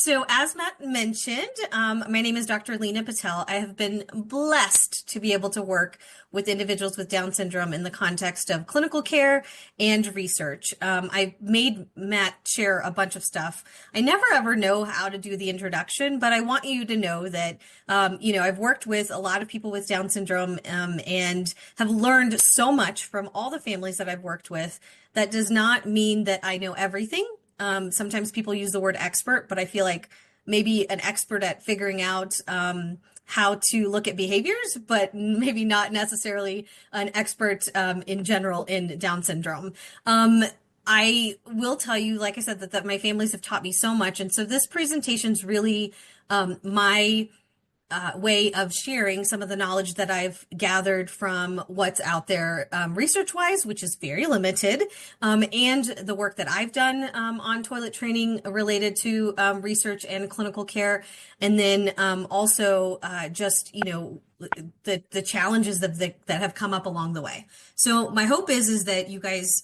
So, as Matt mentioned, my name is Dr. Lina Patel. I have been blessed to be able to work with individuals with Down syndrome in the context of clinical care and research. I made Matt share a bunch of stuff. I never ever know how to do the introduction, but I want you to know that, I've worked with a lot of people with Down syndrome and have learned so much from all the families that I've worked with. That does not mean that I know everything. Sometimes people use the word expert, but I feel like maybe an expert at figuring out how to look at behaviors, but maybe not necessarily an expert in general in Down syndrome. I will tell you, like I said, that my families have taught me so much. And so this presentation is really my way of sharing some of the knowledge that I've gathered from what's out there research-wise, which is very limited, and the work that I've done on toilet training related to research and clinical care, and then also just the challenges that have come up along the way. So my hope is that you guys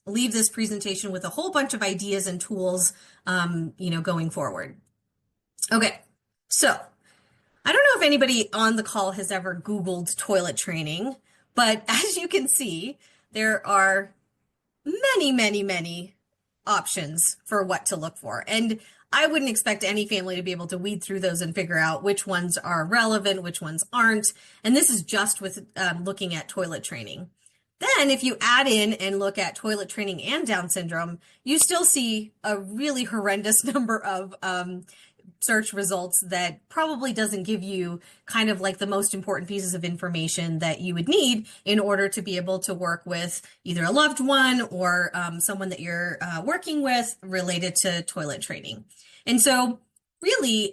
leave this presentation with a whole bunch of ideas and tools, going forward. Okay, so I don't know if anybody on the call has ever Googled toilet training, but as you can see, there are many, many, many options for what to look for. And I wouldn't expect any family to be able to weed through those and figure out which ones are relevant, which ones aren't. And this is just with looking at toilet training. Then if you add in and look at toilet training and Down syndrome, you still see a really horrendous number of search results that probably doesn't give you kind of like the most important pieces of information that you would need in order to be able to work with either a loved one or someone that you're working with related to toilet training. And so really,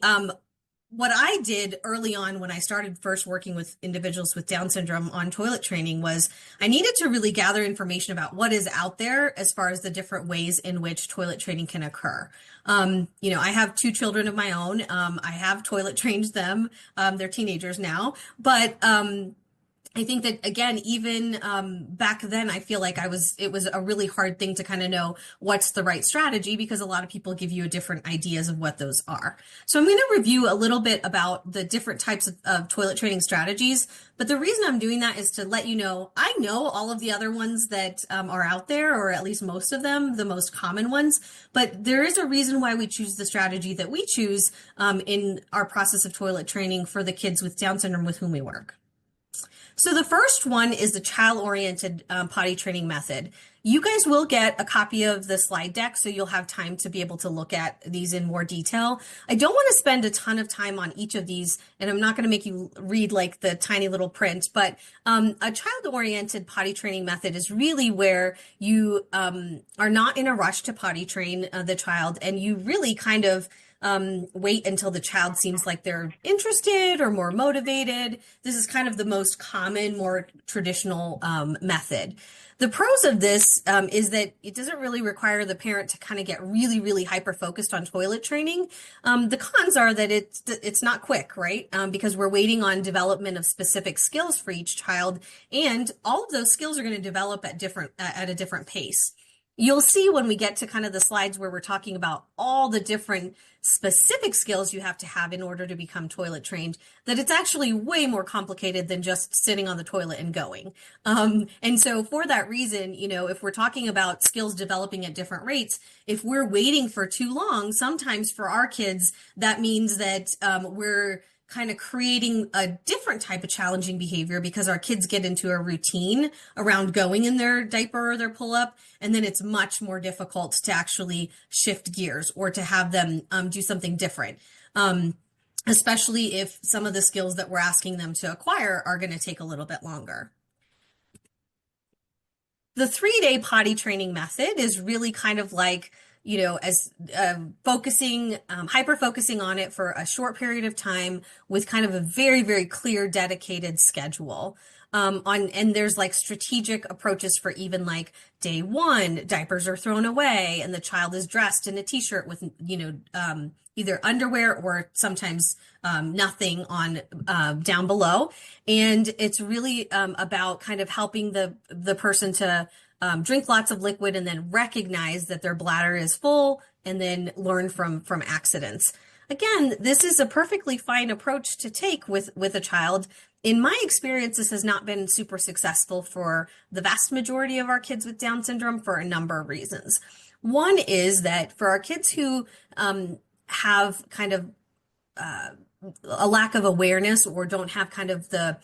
what I did early on when I started first working with individuals with Down syndrome on toilet training was I needed to really gather information about what is out there as far as the different ways in which toilet training can occur. I have two children of my own. I have toilet trained them. They're teenagers now, but I think that again, even back then, I feel like it was a really hard thing to kind of know what's the right strategy because a lot of people give you different ideas of what those are. So I'm going to review a little bit about the different types of toilet training strategies. But the reason I'm doing that is to let you know, I know all of the other ones that are out there, or at least most of them, the most common ones. But there is a reason why we choose the strategy that we choose in our process of toilet training for the kids with Down syndrome with whom we work. So the first one is the child-oriented potty training method. You guys will get a copy of the slide deck, so you'll have time to be able to look at these in more detail. I don't want to spend a ton of time on each of these, and I'm not going to make you read like the tiny little print, but a child-oriented potty training method is really where you are not in a rush to potty train the child, and you really kind of wait until the child seems like they're interested or more motivated. This is kind of the most common, more traditional method. The pros of this is that it doesn't really require the parent to kind of get really, really hyper-focused on toilet training. The cons are that it's not quick, right? Because we're waiting on development of specific skills for each child, and all of those skills are going to develop at a different pace. You'll see when we get to kind of the slides where we're talking about all the different specific skills you have to have in order to become toilet trained, that it's actually way more complicated than just sitting on the toilet and going. And so for that reason, if we're talking about skills developing at different rates, if we're waiting for too long, sometimes for our kids, that means that we're kind of creating a different type of challenging behavior because our kids get into a routine around going in their diaper or their pull-up, and then it's much more difficult to actually shift gears or to have them do something different, especially if some of the skills that we're asking them to acquire are going to take a little bit longer. The 3-day potty training method is really kind of like as hyper-focusing on it for a short period of time with kind of a very, very clear, dedicated schedule. And there's like strategic approaches for even like day one, diapers are thrown away and the child is dressed in a t-shirt with, either underwear or sometimes nothing on down below. And it's really about kind of helping the person to drink lots of liquid and then recognize that their bladder is full, and then learn from accidents. Again, this is a perfectly fine approach to take with a child. In my experience, this has not been super successful for the vast majority of our kids with Down syndrome for a number of reasons. One is that for our kids who have kind of a lack of awareness or don't have kind of the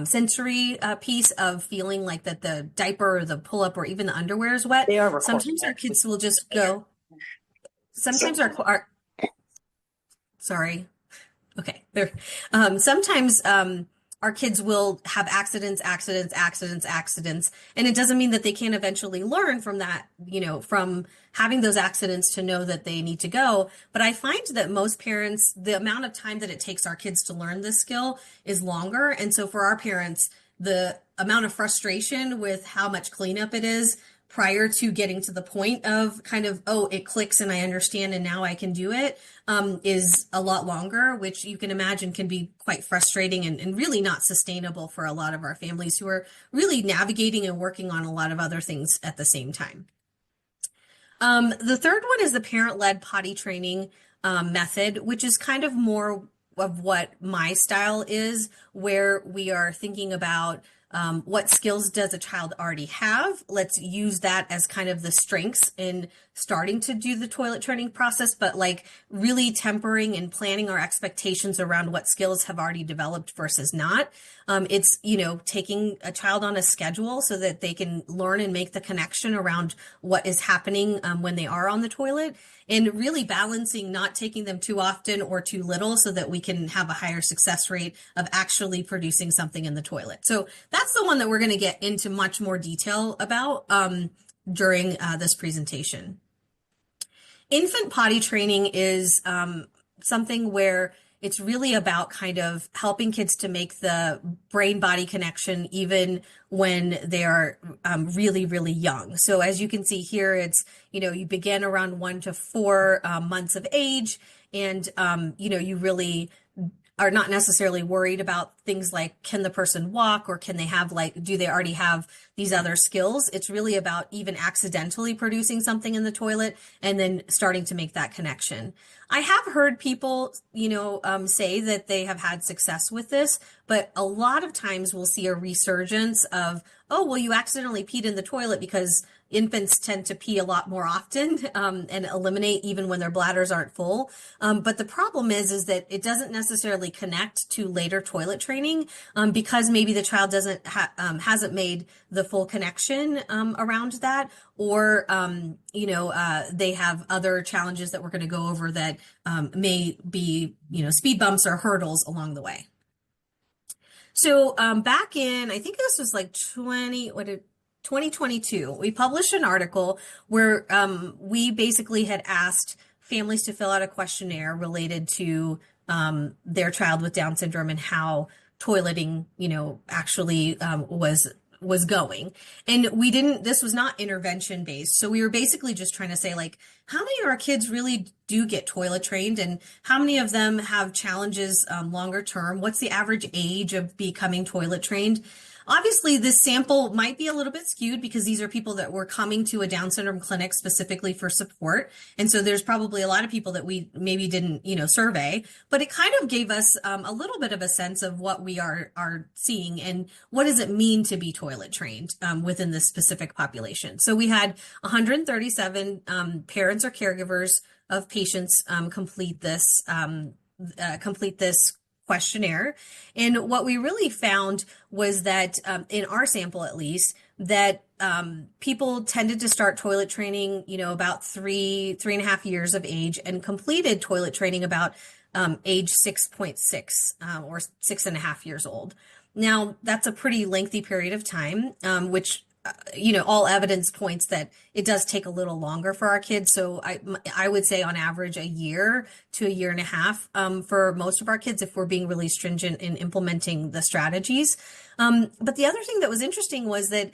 sensory piece of feeling like that the diaper or the pull-up or even the underwear is wet, They are recording. sometimes our kids will just go, sometimes our sorry. Okay. There. Sometimes our kids will have accidents, and it doesn't mean that they can't eventually learn from that, from having those accidents to know that they need to go. But I find that most parents, the amount of time that it takes our kids to learn this skill is longer. And so for our parents, the amount of frustration with how much cleanup it is prior to getting to the point of kind of, oh, it clicks and I understand and now I can do it, is a lot longer, which you can imagine can be quite frustrating and really not sustainable for a lot of our families who are really navigating and working on a lot of other things at the same time. The third one is the parent-led potty training method, which is kind of more of what my style is, where we are thinking about what skills does a child already have? Let's use that as kind of the strengths in starting to do the toilet training process, but like really tempering and planning our expectations around what skills have already developed versus not. It's, taking a child on a schedule so that they can learn and make the connection around what is happening when they are on the toilet, and really balancing not taking them too often or too little so that we can have a higher success rate of actually producing something in the toilet. So that's the one that we're going to get into much more detail about during this presentation. Infant potty training is something where it's really about kind of helping kids to make the brain-body connection even when they are really, really young. So as you can see here, it's, you begin around 1 to 4 months of age, and, you really are not necessarily worried about things like, can the person walk, or can they have do they already have these other skills? It's really about even accidentally producing something in the toilet and then starting to make that connection. I have heard people, say that they have had success with this, but a lot of times we'll see a resurgence of, oh, well, you accidentally peed in the toilet, because infants tend to pee a lot more often and eliminate even when their bladders aren't full. But the problem is that it doesn't necessarily connect to later toilet training because maybe the child hasn't made the full connection around that, or they have other challenges that we're going to go over that may be speed bumps or hurdles along the way. So back in, I think this was like 2022, we published an article where we basically had asked families to fill out a questionnaire related to their child with Down syndrome and how toileting, actually was going. And this was not intervention based. So we were basically just trying to say, how many of our kids really do get toilet trained, and how many of them have challenges longer term? What's the average age of becoming toilet trained? Obviously, this sample might be a little bit skewed because these are people that were coming to a Down syndrome clinic specifically for support. And so there's probably a lot of people that we maybe didn't, survey, but it kind of gave us a little bit of a sense of what we are seeing and what does it mean to be toilet trained within this specific population. So we had 137 parents or caregivers of patients complete this questionnaire. And what we really found was that in our sample, at least, that people tended to start toilet training, about 3.5 years of age, and completed toilet training about age 6.6 or 6.5 years old. Now, that's a pretty lengthy period of time, which all evidence points that it does take a little longer for our kids. So I would say on average 1 year to 1.5 years for most of our kids, if we're being really stringent in implementing the strategies. But the other thing that was interesting was that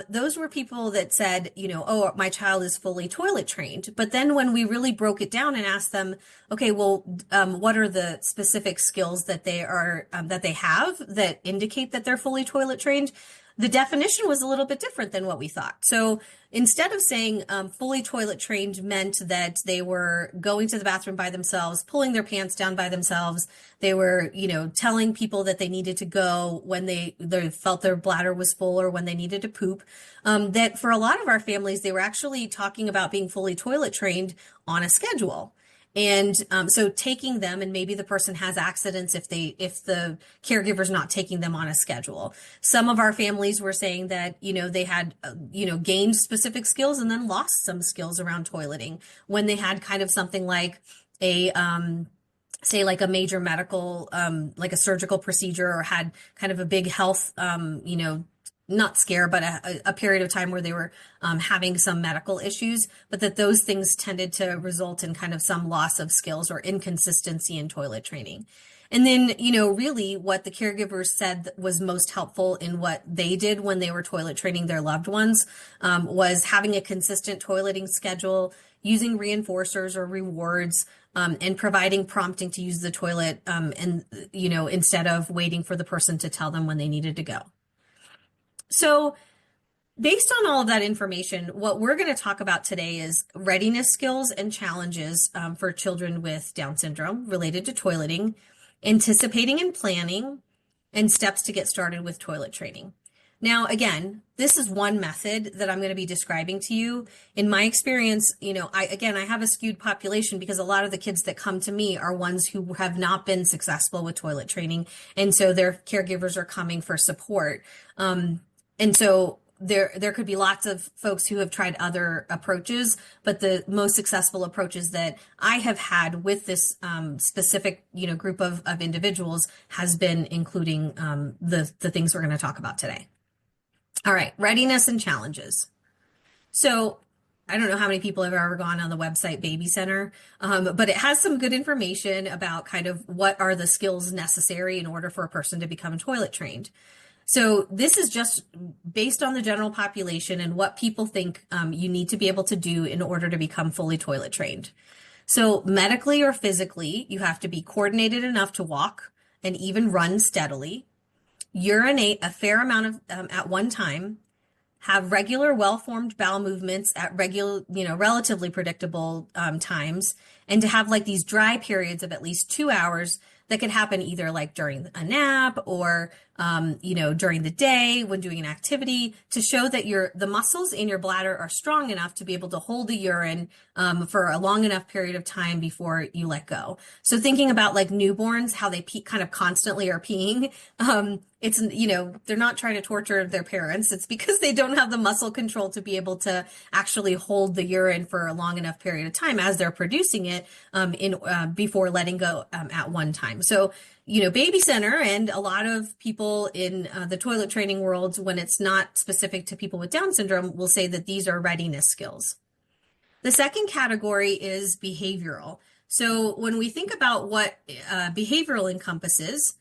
those were people that said, oh, my child is fully toilet trained. But then when we really broke it down and asked them, okay, well, what are the specific skills that they have that indicate that they're fully toilet trained? the definition was a little bit different than what we thought. So instead of saying fully toilet trained meant that they were going to the bathroom by themselves, pulling their pants down by themselves, they were, telling people that they needed to go when they felt their bladder was full or when they needed to poop, that for a lot of our families, they were actually talking about being fully toilet trained on a schedule. And so taking them, and maybe the person has accidents if the caregiver's not taking them on a schedule. Some of our families were saying that, they had, gained specific skills and then lost some skills around toileting when they had kind of something like a, say like a major medical, like a surgical procedure, or had kind of a big health, not scare, but a period of time where they were having some medical issues, but that those things tended to result in kind of some loss of skills or inconsistency in toilet training. And then, really what the caregivers said was most helpful in what they did when they were toilet training their loved ones was having a consistent toileting schedule, using reinforcers or rewards, and providing prompting to use the toilet, instead of waiting for the person to tell them when they needed to go. So based on all of that information, what we're going to talk about today is readiness skills and challenges for children with Down syndrome related to toileting, anticipating and planning, and steps to get started with toilet training. Now, again, this is one method that I'm going to be describing to you. In my experience, I have a skewed population because a lot of the kids that come to me are ones who have not been successful with toilet training. And so their caregivers are coming for support. And so there could be lots of folks who have tried other approaches, but the most successful approaches that I have had with this specific, group of individuals has been including the things we're going to talk about today. All right, readiness and challenges. So I don't know how many people have ever gone on the website Baby Center, but it has some good information about kind of what are the skills necessary in order for a person to become toilet trained. So this is just based on the general population and what people think you need to be able to do in order to become fully toilet trained. So medically or physically, you have to be coordinated enough to walk and even run steadily, urinate a fair amount of at one time, have regular well-formed bowel movements at regular, relatively predictable times, and to have like these dry periods of at least 2 hours that could happen either like during a nap or, during the day when doing an activity, to show that the muscles in your bladder are strong enough to be able to hold the urine for a long enough period of time before you let go. So thinking about like newborns, how they pee, kind of constantly are peeing, it's, they're not trying to torture their parents. It's because they don't have the muscle control to be able to actually hold the urine for a long enough period of time as they're producing it before letting go at one time. So, Baby Center and a lot of people in the toilet training world, when it's not specific to people with Down syndrome, will say that these are readiness skills. The second category is behavioral. So when we think about what behavioral encompasses,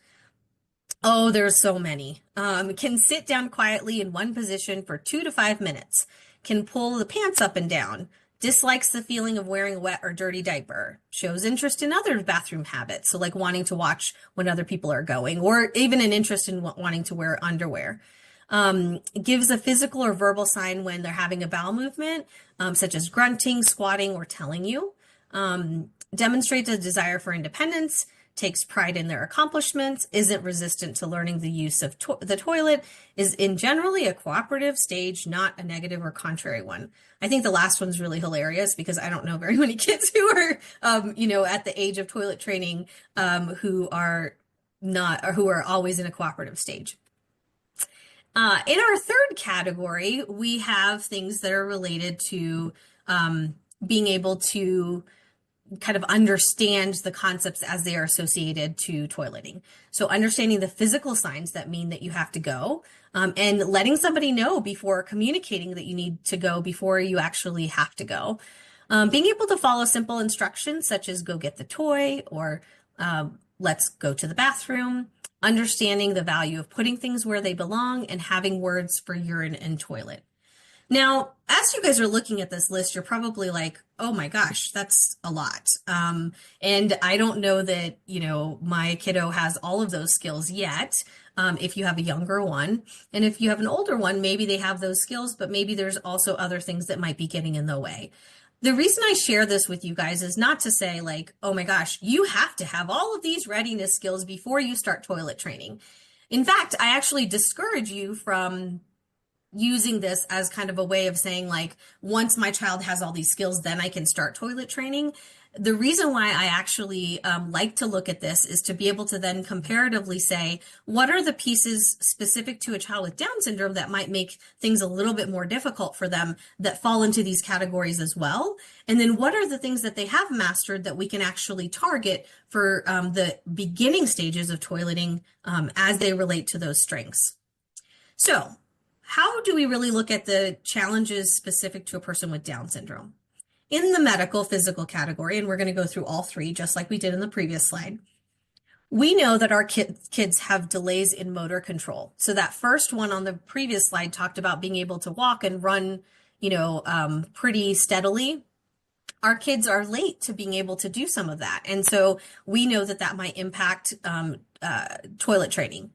oh, there's so many. Can sit down quietly in one position for 2 to 5 minutes, can pull the pants up and down, dislikes the feeling of wearing a wet or dirty diaper, shows interest in other bathroom habits, so like wanting to watch when other people are going, or even an interest in wanting to wear underwear. Gives a physical or verbal sign when they're having a bowel movement, such as grunting, squatting, or telling you. Demonstrates a desire for independence, takes pride in their accomplishments, isn't resistant to learning the use of the toilet, is in generally a cooperative stage, not a negative or contrary one. I think the last one's really hilarious because I don't know very many kids who are, at the age of toilet training, who are not, or who are always in a cooperative stage. In our third category, we have things that are related to being able to kind of understand the concepts as they are associated to toileting. So understanding the physical signs that mean that you have to go, and letting somebody know before communicating that you need to go before you actually have to go. Being able to follow simple instructions such as go get the toy or let's go to the bathroom. Understanding the value of putting things where they belong and having words for urine and toilet. Now, as you guys are looking at this list, you're probably like, oh my gosh, that's a lot. And I don't know that, my kiddo has all of those skills yet. if you have a younger one. And if you have an older one, maybe they have those skills, but maybe there's also other things that might be getting in the way. The reason I share this with you guys is not to say like, oh my gosh, you have to have all of these readiness skills before you start toilet training. In fact, I actually discourage you from using this as kind of a way of saying like, once my child has all these skills, then I can start toilet training. The reason why I actually like to look at this is to be able to then comparatively say, what are the pieces specific to a child with Down syndrome that might make things a little bit more difficult for them that fall into these categories as well? And then what are the things that they have mastered that we can actually target for the beginning stages of toileting as they relate to those strengths? So how do we really look at the challenges specific to a person with Down syndrome? In the medical physical category, and we're going to go through all three, just like we did in the previous slide, we know that our kids have delays in motor control. So that first one on the previous slide talked about being able to walk and run, pretty steadily. Our kids are late to being able to do some of that. And so we know that that might impact toilet training.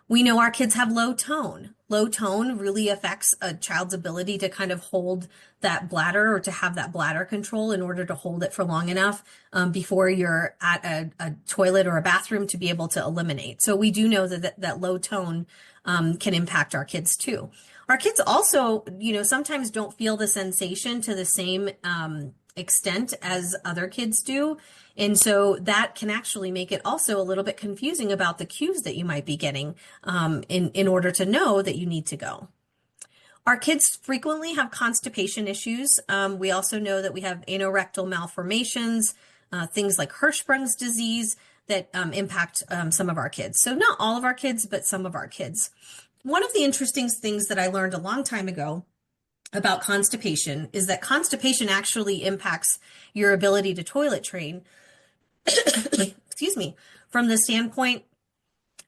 We know our kids have low tone. Low tone really affects a child's ability to kind of hold that bladder or to have that bladder control in order to hold it for long enough before you're at a toilet or a bathroom to be able to eliminate. So we do know that low tone can impact our kids too. Our kids also, sometimes don't feel the sensation to the same extent as other kids do. And so that can actually make it also a little bit confusing about the cues that you might be getting in order to know that you need to go. Our kids frequently have constipation issues. We also know that we have anorectal malformations, things like Hirschsprung's disease that impact some of our kids. So not all of our kids, but some of our kids. One of the interesting things that I learned a long time ago about constipation is that constipation actually impacts your ability to toilet train, excuse me, from the standpoint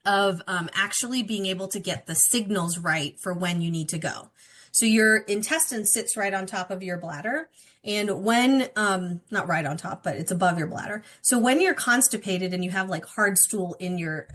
of actually being able to get the signals right for when you need to go. So your intestine sits right on top of your bladder. And when, not right on top, but it's above your bladder. So when you're constipated and you have like hard stool in your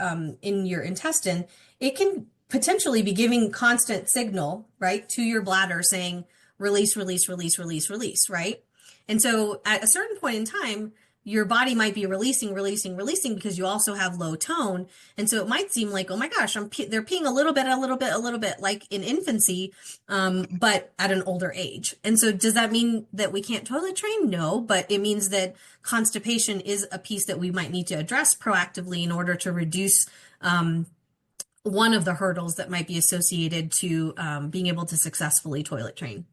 intestine, it can potentially be giving constant signal, right, to your bladder saying, release, release, release, release, release, right? And so at a certain point in time, your body might be releasing, releasing, releasing because you also have low tone. And so it might seem like, oh my gosh, they're peeing a little bit like in infancy, but at an older age. And so does that mean that we can't toilet train? No, but it means that constipation is a piece that we might need to address proactively in order to reduce one of the hurdles that might be associated to being able to successfully toilet train.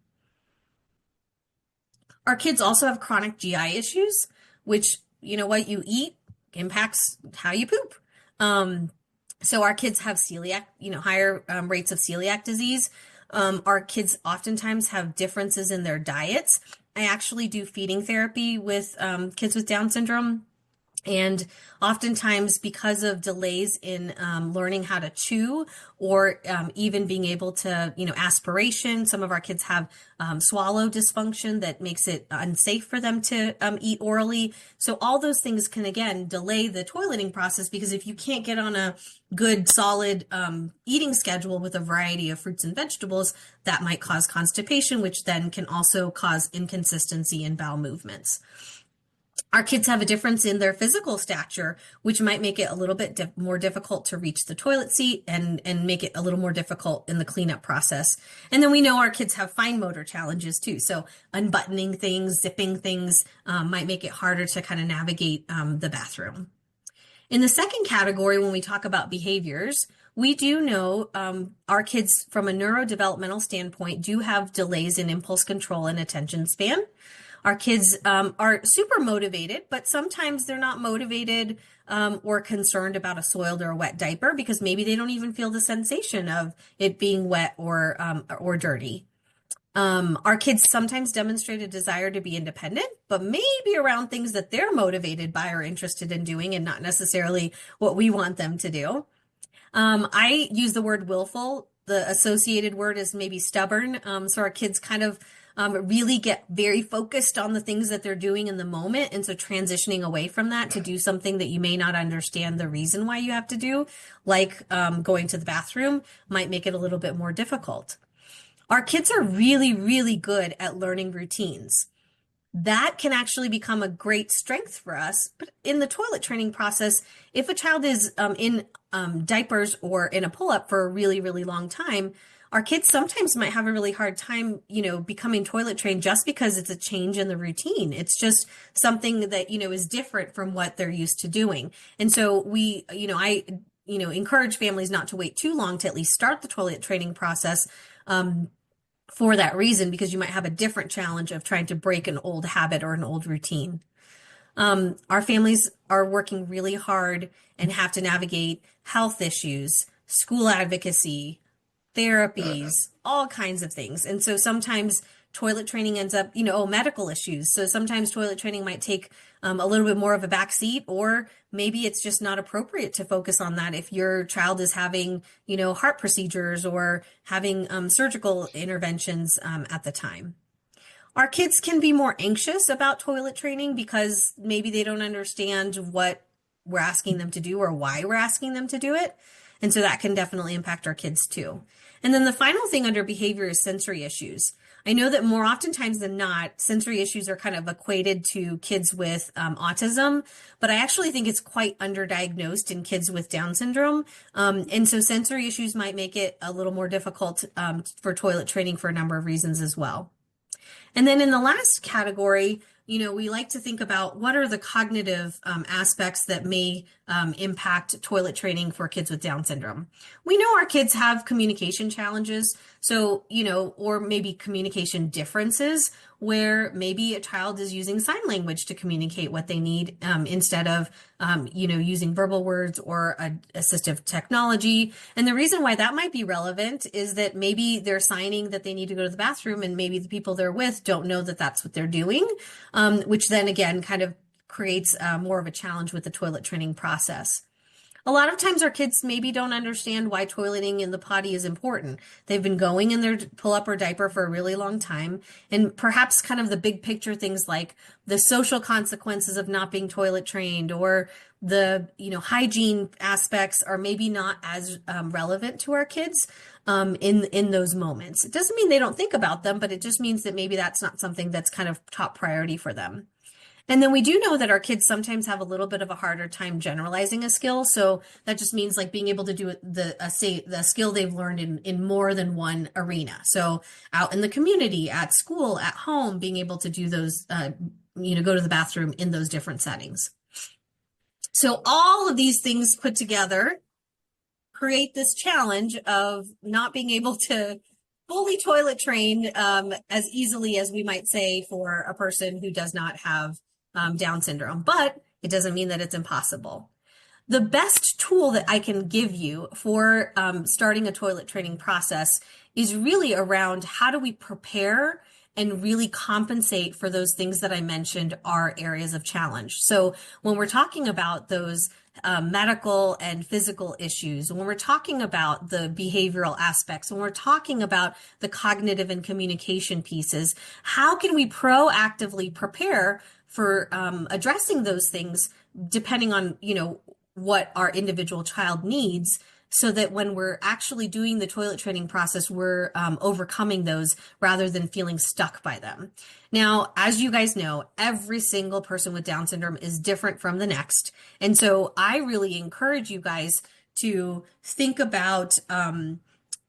Our kids also have chronic GI issues, which, what you eat impacts how you poop. So our kids have celiac, higher rates of celiac disease. Our kids oftentimes have differences in their diets. I actually do feeding therapy with kids with Down syndrome. And oftentimes because of delays in learning how to chew or even being able to, aspiration, some of our kids have swallow dysfunction that makes it unsafe for them to eat orally. So all those things can, again, delay the toileting process because if you can't get on a good, solid eating schedule with a variety of fruits and vegetables, that might cause constipation, which then can also cause inconsistency in bowel movements. Our kids have a difference in their physical stature, which might make it a little bit more difficult to reach the toilet seat and make it a little more difficult in the cleanup process. And then we know our kids have fine motor challenges too. So unbuttoning things, zipping things might make it harder to kind of navigate the bathroom. In the second category, when we talk about behaviors, we do know our kids from a neurodevelopmental standpoint do have delays in impulse control and attention span. Our kids are super motivated, but sometimes they're not motivated or concerned about a soiled or a wet diaper because maybe they don't even feel the sensation of it being wet or dirty. Our kids sometimes demonstrate a desire to be independent, but maybe around things that they're motivated by or interested in doing and not necessarily what we want them to do. I use the word willful. The associated word is maybe stubborn. So our kids kind of really get very focused on the things that they're doing in the moment. And so transitioning away from that to do something that you may not understand the reason why you have to do, like going to the bathroom, might make it a little bit more difficult. Our kids are really, really good at learning routines. That can actually become a great strength for us. But in the toilet training process, if a child is in diapers or in a pull-up for a really, really long time, our kids sometimes might have a really hard time, becoming toilet trained just because it's a change in the routine. It's just something that, is different from what they're used to doing. And so I encourage families not to wait too long to at least start the toilet training process. For that reason, because you might have a different challenge of trying to break an old habit or an old routine. Our families are working really hard and have to navigate health issues, school advocacy, therapies, all kinds of things. And so sometimes toilet training ends up, medical issues. So sometimes toilet training might take a little bit more of a back seat, or maybe it's just not appropriate to focus on that if your child is having, heart procedures or having surgical interventions at the time. Our kids can be more anxious about toilet training because maybe they don't understand what we're asking them to do or why we're asking them to do it. And so that can definitely impact our kids too. And then the final thing under behavior is sensory issues. I know that more oftentimes than not, sensory issues are kind of equated to kids with autism, but I actually think it's quite underdiagnosed in kids with Down syndrome. And so sensory issues might make it a little more difficult for toilet training for a number of reasons as well. And then in the last category, we like to think about what are the cognitive aspects that may impact toilet training for kids with Down syndrome. We know our kids have communication challenges, so, or maybe communication differences where maybe a child is using sign language to communicate what they need instead of, using verbal words or assistive technology. And the reason why that might be relevant is that maybe they're signing that they need to go to the bathroom and maybe the people they're with don't know that that's what they're doing, which then again kind of creates more of a challenge with the toilet training process. A lot of times our kids maybe don't understand why toileting in the potty is important. They've been going in their pull-up or diaper for a really long time, and perhaps kind of the big picture things like the social consequences of not being toilet trained or the hygiene aspects are maybe not as relevant to our kids in those moments. It doesn't mean they don't think about them, but it just means that maybe that's not something that's kind of top priority for them. And then we do know that our kids sometimes have a little bit of a harder time generalizing a skill. So that just means like being able to do the skill they've learned in more than one arena. So out in the community, at school, at home, being able to do those, go to the bathroom in those different settings. So all of these things put together create this challenge of not being able to fully toilet train as easily as we might say for a person who does not have Down syndrome, but it doesn't mean that it's impossible. The best tool that I can give you for starting a toilet training process is really around how do we prepare and really compensate for those things that I mentioned are areas of challenge. So when we're talking about those medical and physical issues, when we're talking about the behavioral aspects, when we're talking about the cognitive and communication pieces, how can we proactively prepare for addressing those things depending on, what our individual child needs, so that when we're actually doing the toilet training process, we're overcoming those rather than feeling stuck by them. Now, as you guys know, every single person with Down syndrome is different from the next. And so I really encourage you guys to think about,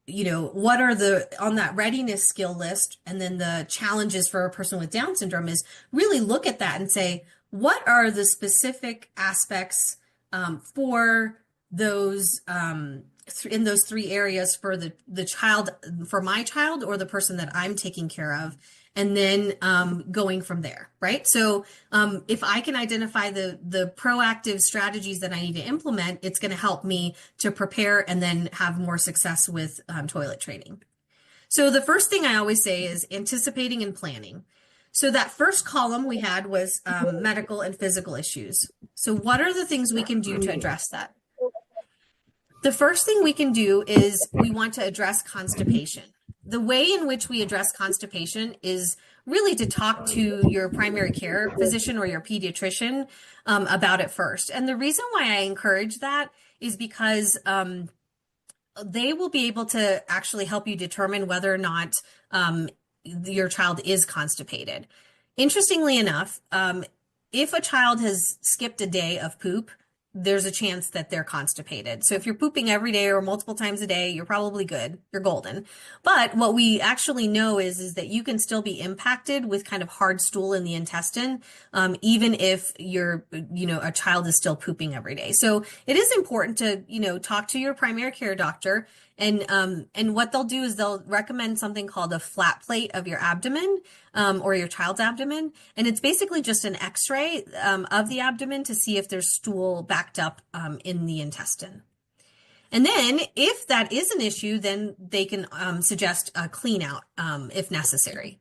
what are on that readiness skill list, and then the challenges for a person with Down syndrome is really look at that and say, what are the specific aspects for those in those three areas for the child, for my child or the person that I'm taking care of, and then going from there, right? So if I can identify the proactive strategies that I need to implement, it's going to help me to prepare and then have more success with toilet training. So the first thing I always say is anticipating and planning. So that first column we had was medical and physical issues. So what are the things we can do to address that? The first thing we can do is we want to address constipation. the way in which we address constipation is really to talk to your primary care physician or your pediatrician about it first. And the reason why I encourage that is because they will be able to actually help you determine whether or not your child is constipated. Interestingly enough, if a child has skipped a day of poop, there's a chance that they're constipated. So if you're pooping every day or multiple times a day, you're probably good. You're golden. But what we actually know is that you can still be impacted with kind of hard stool in the intestine, even if a child is still pooping every day. So it is important to, talk to your primary care doctor. And what they'll do is they'll recommend something called a flat plate of your abdomen, or your child's abdomen. And it's basically just an x-ray, of the abdomen to see if there's stool backed up, in the intestine. And then if that is an issue, then they can, suggest a clean out, if necessary.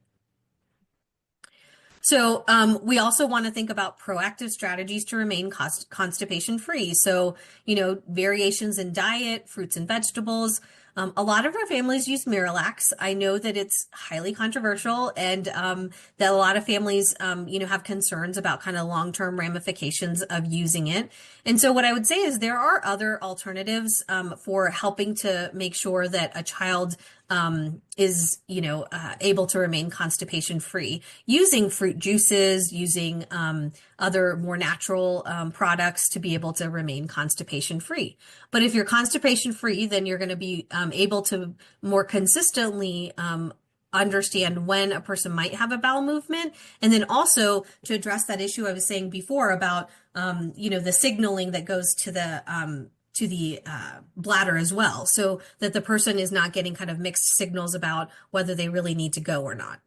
So we also want to think about proactive strategies to remain constipation free. So, variations in diet, fruits and vegetables. A lot of our families use Miralax. I know that it's highly controversial and that a lot of families, have concerns about kind of long-term ramifications of using it. And so what I would say is there are other alternatives for helping to make sure that a child is, able to remain constipation free, using fruit juices, using other more natural products to be able to remain constipation free. But if you're constipation free, then you're going to be able to more consistently understand when a person might have a bowel movement. And then also to address that issue I was saying before about, the signaling that goes to the bladder as well, so that the person is not getting kind of mixed signals about whether they really need to go or not.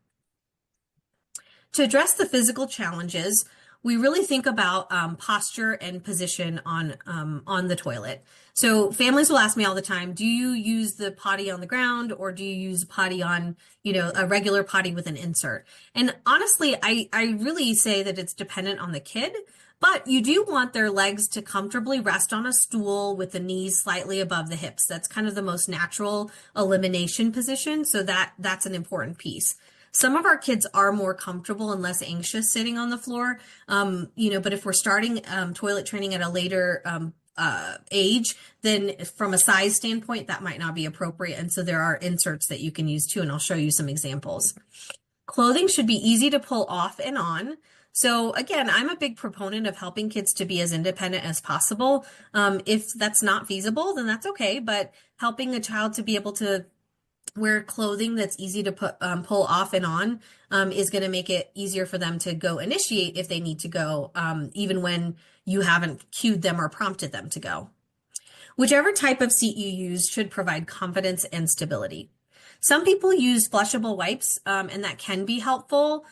To address the physical challenges, we really think about posture and position on the toilet. So families will ask me all the time, do you use the potty on the ground or do you use potty on, a regular potty with an insert? And honestly, I really say that it's dependent on the kid. But you do want their legs to comfortably rest on a stool with the knees slightly above the hips. That's kind of the most natural elimination position. So that's an important piece. Some of our kids are more comfortable and less anxious sitting on the floor. But if we're starting toilet training at a later age, then from a size standpoint, that might not be appropriate. And so there are inserts that you can use too, and I'll show you some examples. Clothing should be easy to pull off and on. So again, I'm a big proponent of helping kids to be as independent as possible. If that's not feasible, then that's okay. But helping a child to be able to wear clothing that's easy to pull off and on is going to make it easier for them to go initiate if they need to go, even when you haven't cued them or prompted them to go. Whichever type of seat you use should provide confidence and stability. Some people use flushable wipes, and that can be helpful.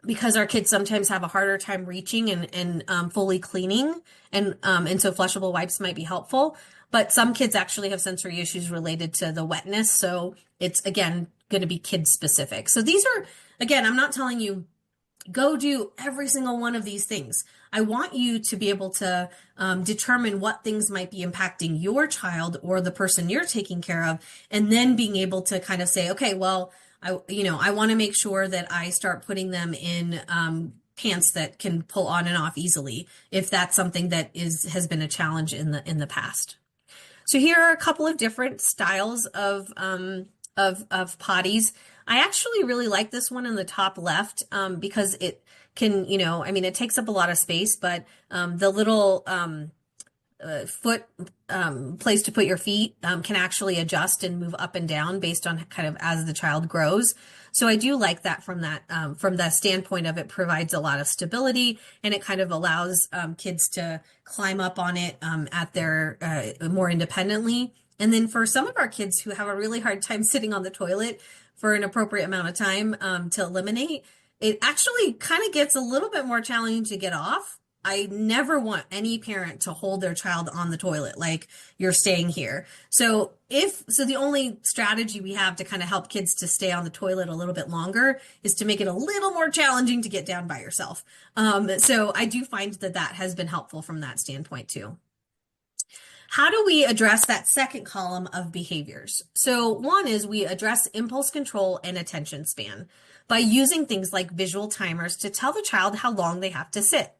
Because our kids sometimes have a harder time reaching and fully cleaning, and so flushable wipes might be helpful. But some kids actually have sensory issues related to the wetness, so it's again going to be kid specific. So these are, again, I'm not telling you go do every single one of these things. I want you to be able to determine what things might be impacting your child or the person you're taking care of, and then being able to kind of say, okay, well, I want to make sure that I start putting them in pants that can pull on and off easily, if that's something that has been a challenge in the past. So here are a couple of different styles of potties. I actually really like this one in the top left because it can, it takes up a lot of space, but the little foot place to put your feet can actually adjust and move up and down based on kind of as the child grows. So I do like that from the standpoint of it provides a lot of stability, and it kind of allows kids to climb up on it at their more independently. And then for some of our kids who have a really hard time sitting on the toilet for an appropriate amount of time to eliminate, it actually kind of gets a little bit more challenging to get off. I never want any parent to hold their child on the toilet like you're staying here. So the only strategy we have to kind of help kids to stay on the toilet a little bit longer is to make it a little more challenging to get down by yourself. So I do find that has been helpful from that standpoint too. How do we address that second column of behaviors? So one is we address impulse control and attention span by using things like visual timers to tell the child how long they have to sit.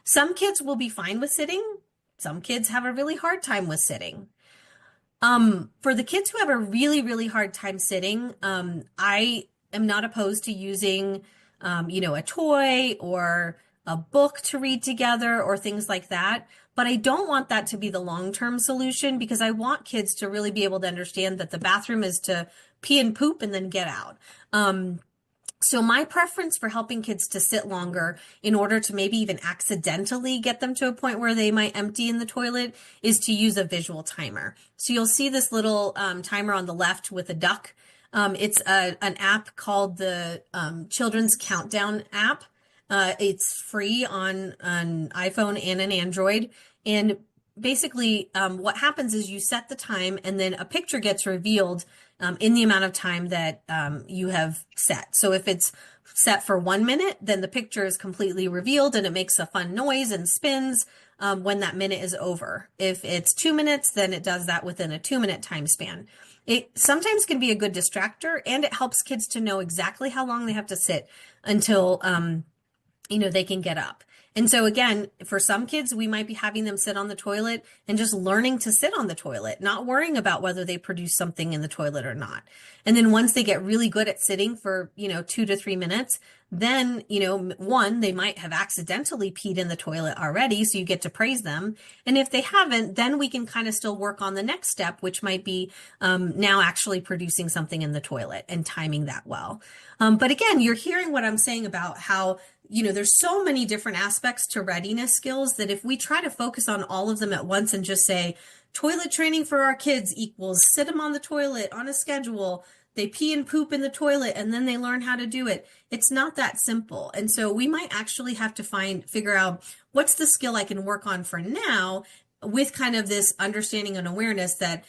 Some kids will be fine with sitting. Some kids have a really hard time with sitting. For the kids who have a really, really hard time sitting, I am not opposed to using, a toy or a book to read together or things like that. But I don't want that to be the long-term solution because I want kids to really be able to understand that the bathroom is to pee and poop and then get out. So my preference for helping kids to sit longer in order to maybe even accidentally get them to a point where they might empty in the toilet is to use a visual timer. So you'll see this little timer on the left with a duck. It's an app called the Children's Countdown app. It's free on an iPhone and an Android. And basically, what happens is you set the time and then a picture gets revealed in the amount of time that you have set. So if it's set for 1 minute, then the picture is completely revealed and it makes a fun noise and spins when that minute is over. If it's 2 minutes, then it does that within a 2-minute time span. It sometimes can be a good distractor, and it helps kids to know exactly how long they have to sit until they can get up. And so again, for some kids, we might be having them sit on the toilet and just learning to sit on the toilet, not worrying about whether they produce something in the toilet or not. And then once they get really good at sitting for, 2 to 3 minutes, then, one, they might have accidentally peed in the toilet already, so you get to praise them. And if they haven't, then we can kind of still work on the next step, which might be now actually producing something in the toilet and timing that well. But again, you're hearing what I'm saying about how there's so many different aspects to readiness skills that if we try to focus on all of them at once and just say, toilet training for our kids equals sit them on the toilet on a schedule, they pee and poop in the toilet, and then they learn how to do it. It's not that simple. And so we might actually have to figure out what's the skill I can work on for now with kind of this understanding and awareness that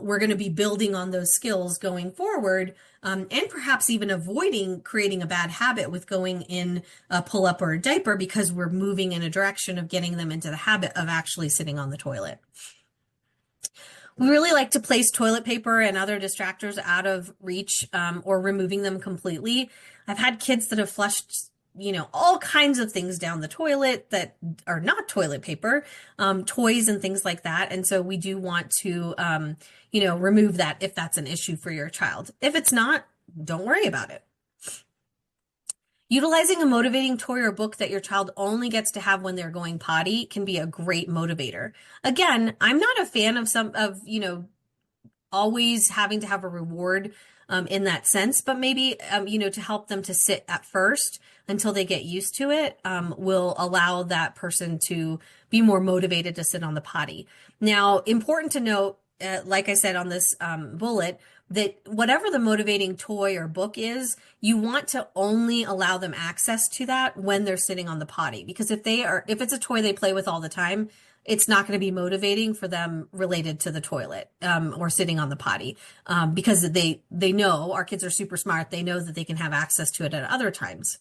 we're going to be building on those skills going forward, and perhaps even avoiding creating a bad habit with going in a pull-up or a diaper because we're moving in a direction of getting them into the habit of actually sitting on the toilet. We really like to place toilet paper and other distractors out of reach or removing them completely. I've had kids that have flushed all kinds of things down the toilet that are not toilet paper, toys and things like that. And so we do want to, remove that if that's an issue for your child. If it's not, don't worry about it. Utilizing a motivating toy or book that your child only gets to have when they're going potty can be a great motivator. Again, I'm not a fan of always having to have a reward in that sense, but maybe, to help them to sit at first until they get used to it, will allow that person to be more motivated to sit on the potty. Now, important to note, like I said on this bullet, that whatever the motivating toy or book is, you want to only allow them access to that when they're sitting on the potty. Because if it's a toy they play with all the time, it's not going to be motivating for them related to the toilet or sitting on the potty because they know, our kids are super smart. They know that they can have access to it at other times.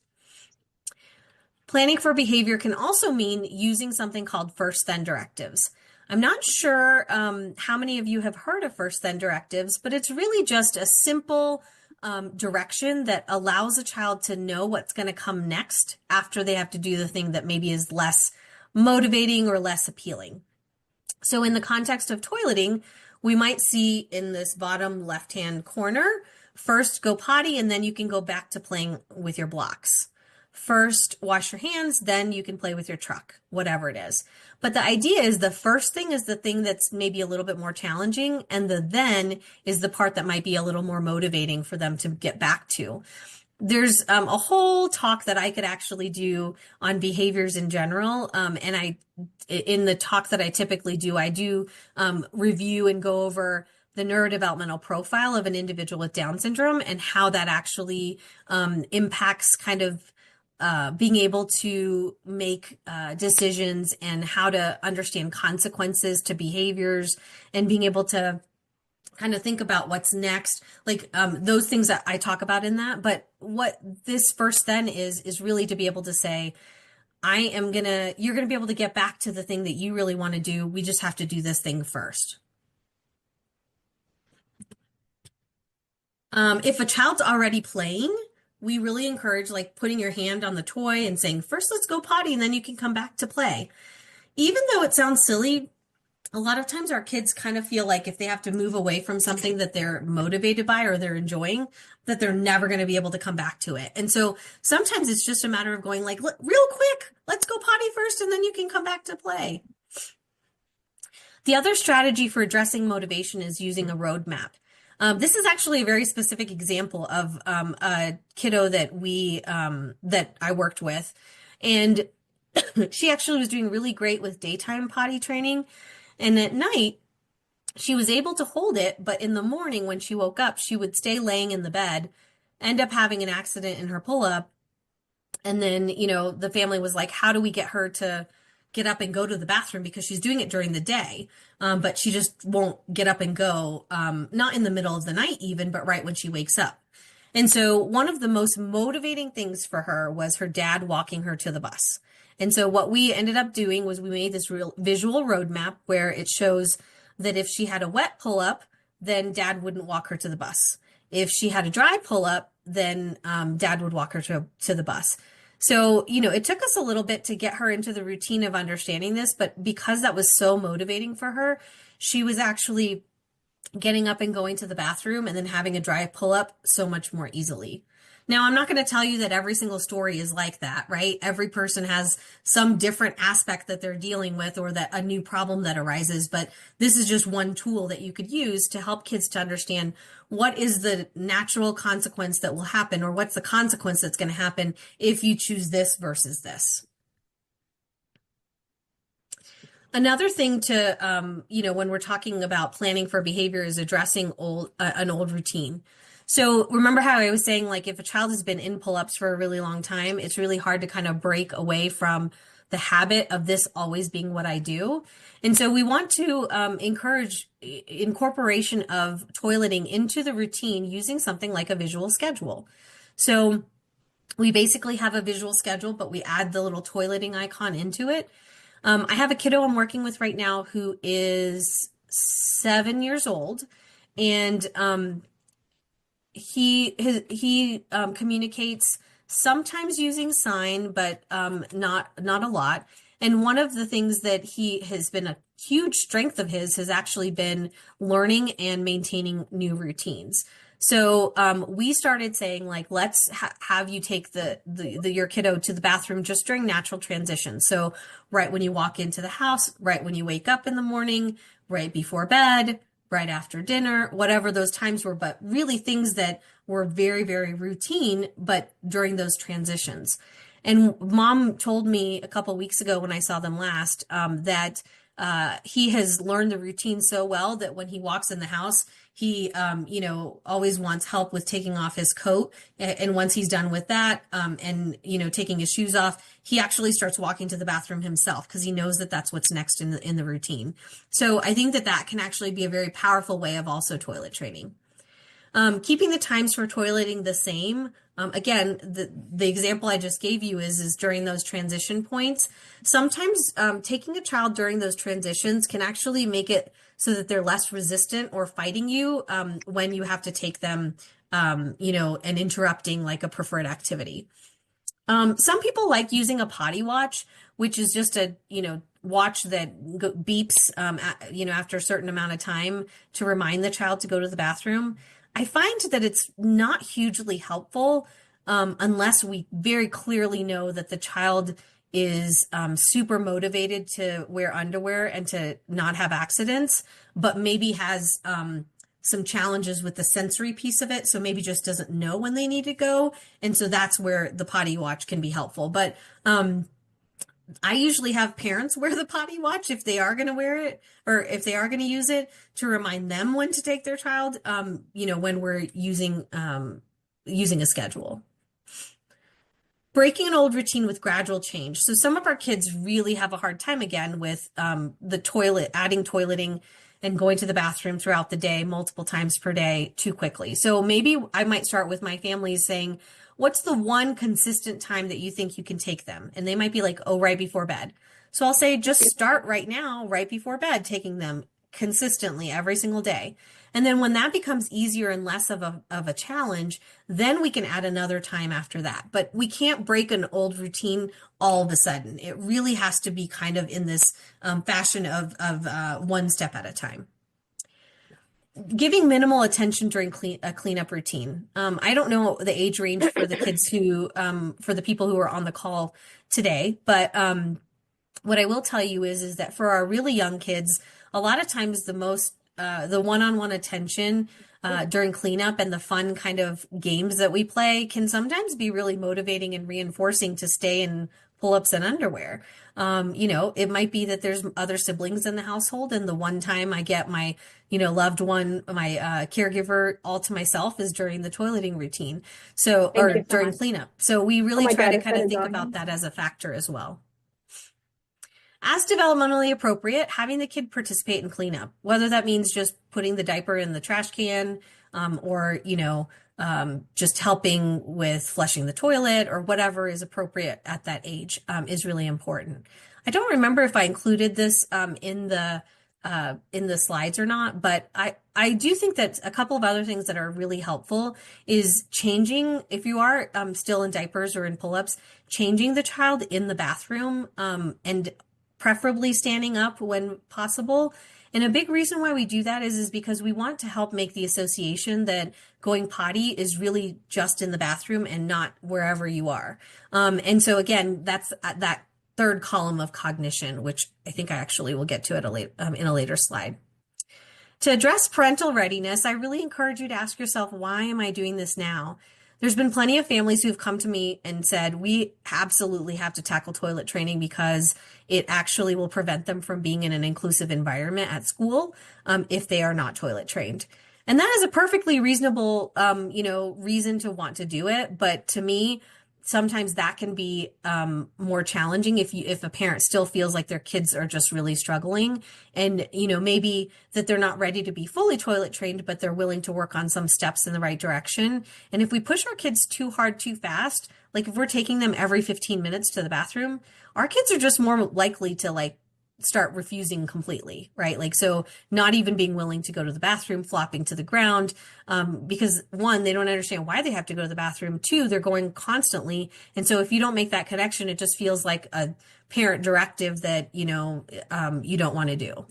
Planning for behavior can also mean using something called first then directives. I'm not sure how many of you have heard of first then directives, but it's really just a simple direction that allows a child to know what's going to come next after they have to do the thing that maybe is less motivating or less appealing. So in the context of toileting, we might see in this bottom left-hand corner, first go potty, and then you can go back to playing with your blocks. First, wash your hands, then you can play with your truck, whatever it is. But the idea is the first thing is the thing that's maybe a little bit more challenging, and the then is the part that might be a little more motivating for them to get back to. There's a whole talk that I could actually do on behaviors in general. And in the talk that I typically do, I do review and go over the neurodevelopmental profile of an individual with Down syndrome and how that actually impacts kind of being able to make decisions and how to understand consequences to behaviors and being able to kind of think about what's next, like those things that I talk about in that. But what this first then is really to be able to say, you're gonna be able to get back to the thing that you really want to do. We just have to do this thing first. If a child's already playing, we really encourage like putting your hand on the toy and saying, first, let's go potty, and then you can come back to play. Even though it sounds silly, a lot of times our kids kind of feel like if they have to move away from something that they're motivated by or they're enjoying, that they're never going to be able to come back to it. And so sometimes it's just a matter of going like, real quick, let's go potty first, and then you can come back to play. The other strategy for addressing motivation is using a roadmap. This is actually a very specific example of a kiddo that I worked with, and she actually was doing really great with daytime potty training, and at night she was able to hold it, but in the morning when she woke up, she would stay laying in the bed, end up having an accident in her pull-up, and then, the family was like, how do we get her to get up and go to the bathroom because she's doing it during the day, but she just won't get up and go, not in the middle of the night even, but right when she wakes up. And so one of the most motivating things for her was her dad walking her to the bus. And so what we ended up doing was we made this real visual roadmap where it shows that if she had a wet pull-up, then dad wouldn't walk her to the bus. If she had a dry pull-up, then dad would walk her to the bus. So, it took us a little bit to get her into the routine of understanding this, but because that was so motivating for her, she was actually getting up and going to the bathroom and then having a dry pull-up so much more easily. Now, I'm not going to tell you that every single story is like that, right? Every person has some different aspect that they're dealing with or that a new problem that arises, but this is just one tool that you could use to help kids to understand what is the natural consequence that will happen, or what's the consequence that's going to happen if you choose this versus this. Another thing to, when we're talking about planning for behavior is addressing an old routine. So remember how I was saying, like, if a child has been in pull-ups for a really long time, it's really hard to kind of break away from the habit of this always being what I do. And so we want to encourage incorporation of toileting into the routine using something like a visual schedule. So we basically have a visual schedule, but we add the little toileting icon into it. I have a kiddo I'm working with right now who is 7 years old, and he communicates sometimes using sign, but not a lot. And one of the things that he has been a huge strength of his has actually been learning and maintaining new routines. So we started saying, like, let's have you take your kiddo to the bathroom just during natural transition. So right when you walk into the house, right when you wake up in the morning, right before bed, right after dinner, whatever those times were, but really things that were very, very routine, but during those transitions. And mom told me a couple weeks ago when I saw them last that he has learned the routine so well that when he walks in the house, he, always wants help with taking off his coat. And once he's done with that, and, taking his shoes off, he actually starts walking to the bathroom himself because he knows that that's what's next in the routine. So I think that can actually be a very powerful way of also toilet training. Keeping the times for toileting the same. Again, the example I just gave you is during those transition points. Sometimes taking a child during those transitions can actually make it so that they're less resistant or fighting you when you have to take them, and interrupting like a preferred activity. Some people like using a potty watch, which is just a, watch that beeps, after a certain amount of time to remind the child to go to the bathroom. I find that it's not hugely helpful unless we very clearly know that the child is super motivated to wear underwear and to not have accidents, but maybe has some challenges with the sensory piece of it. So maybe just doesn't know when they need to go. And so that's where the potty watch can be helpful. But I usually have parents wear the potty watch if they are going to wear it or if they are going to use it to remind them when to take their child, when we're using a schedule. Breaking an old routine with gradual change. So some of our kids really have a hard time again with adding toileting and going to the bathroom throughout the day, multiple times per day, too quickly. So maybe I might start with my family saying, what's the one consistent time that you think you can take them? And they might be like, oh, right before bed. So I'll say, just start right now, right before bed, taking them consistently every single day. And then when that becomes easier and less of a challenge, then we can add another time after that. But we can't break an old routine all of a sudden. It really has to be kind of in this fashion of one step at a time. Giving minimal attention during a cleanup routine. I don't know the age range for the kids who, for the people who are on the call today, but what I will tell you is that for our really young kids, a lot of times the one-on-one attention during cleanup and the fun kind of games that we play can sometimes be really motivating and reinforcing to stay in pull-ups and underwear. It might be that there's other siblings in the household, and the one time I get my, loved one, my caregiver all to myself is during the toileting routine. So, or during cleanup. So we really try to kind of think about that as a factor as well. As developmentally appropriate, having the kid participate in cleanup, whether that means just putting the diaper in the trash can, or, just helping with flushing the toilet or whatever is appropriate at that age, is really important. I don't remember if I included this, in the slides or not, but I do think that a couple of other things that are really helpful is changing, if you are still in diapers or in pull-ups, changing the child in the bathroom, and preferably standing up when possible. And a big reason why we do that is because we want to help make the association that going potty is really just in the bathroom and not wherever you are. And so again, that's that third column of cognition, which I think I actually will get to in a later slide. To address parental readiness, I really encourage you to ask yourself, why am I doing this now? There's been plenty of families who've come to me and said, we absolutely have to tackle toilet training because it actually will prevent them from being in an inclusive environment at school, if they are not toilet trained. And that is a perfectly reasonable, reason to want to do it. But to me, sometimes that can be more challenging if a parent still feels like their kids are just really struggling, and maybe that they're not ready to be fully toilet trained, but they're willing to work on some steps in the right direction. And if we push our kids too hard, too fast, like if we're taking them every 15 minutes to the bathroom, our kids are just more likely to start refusing completely, right? So not even being willing to go to the bathroom, flopping to the ground, because one, they don't understand why they have to go to the bathroom. Two, they're going constantly. And so if you don't make that connection, it just feels like a parent directive that, you don't want to do.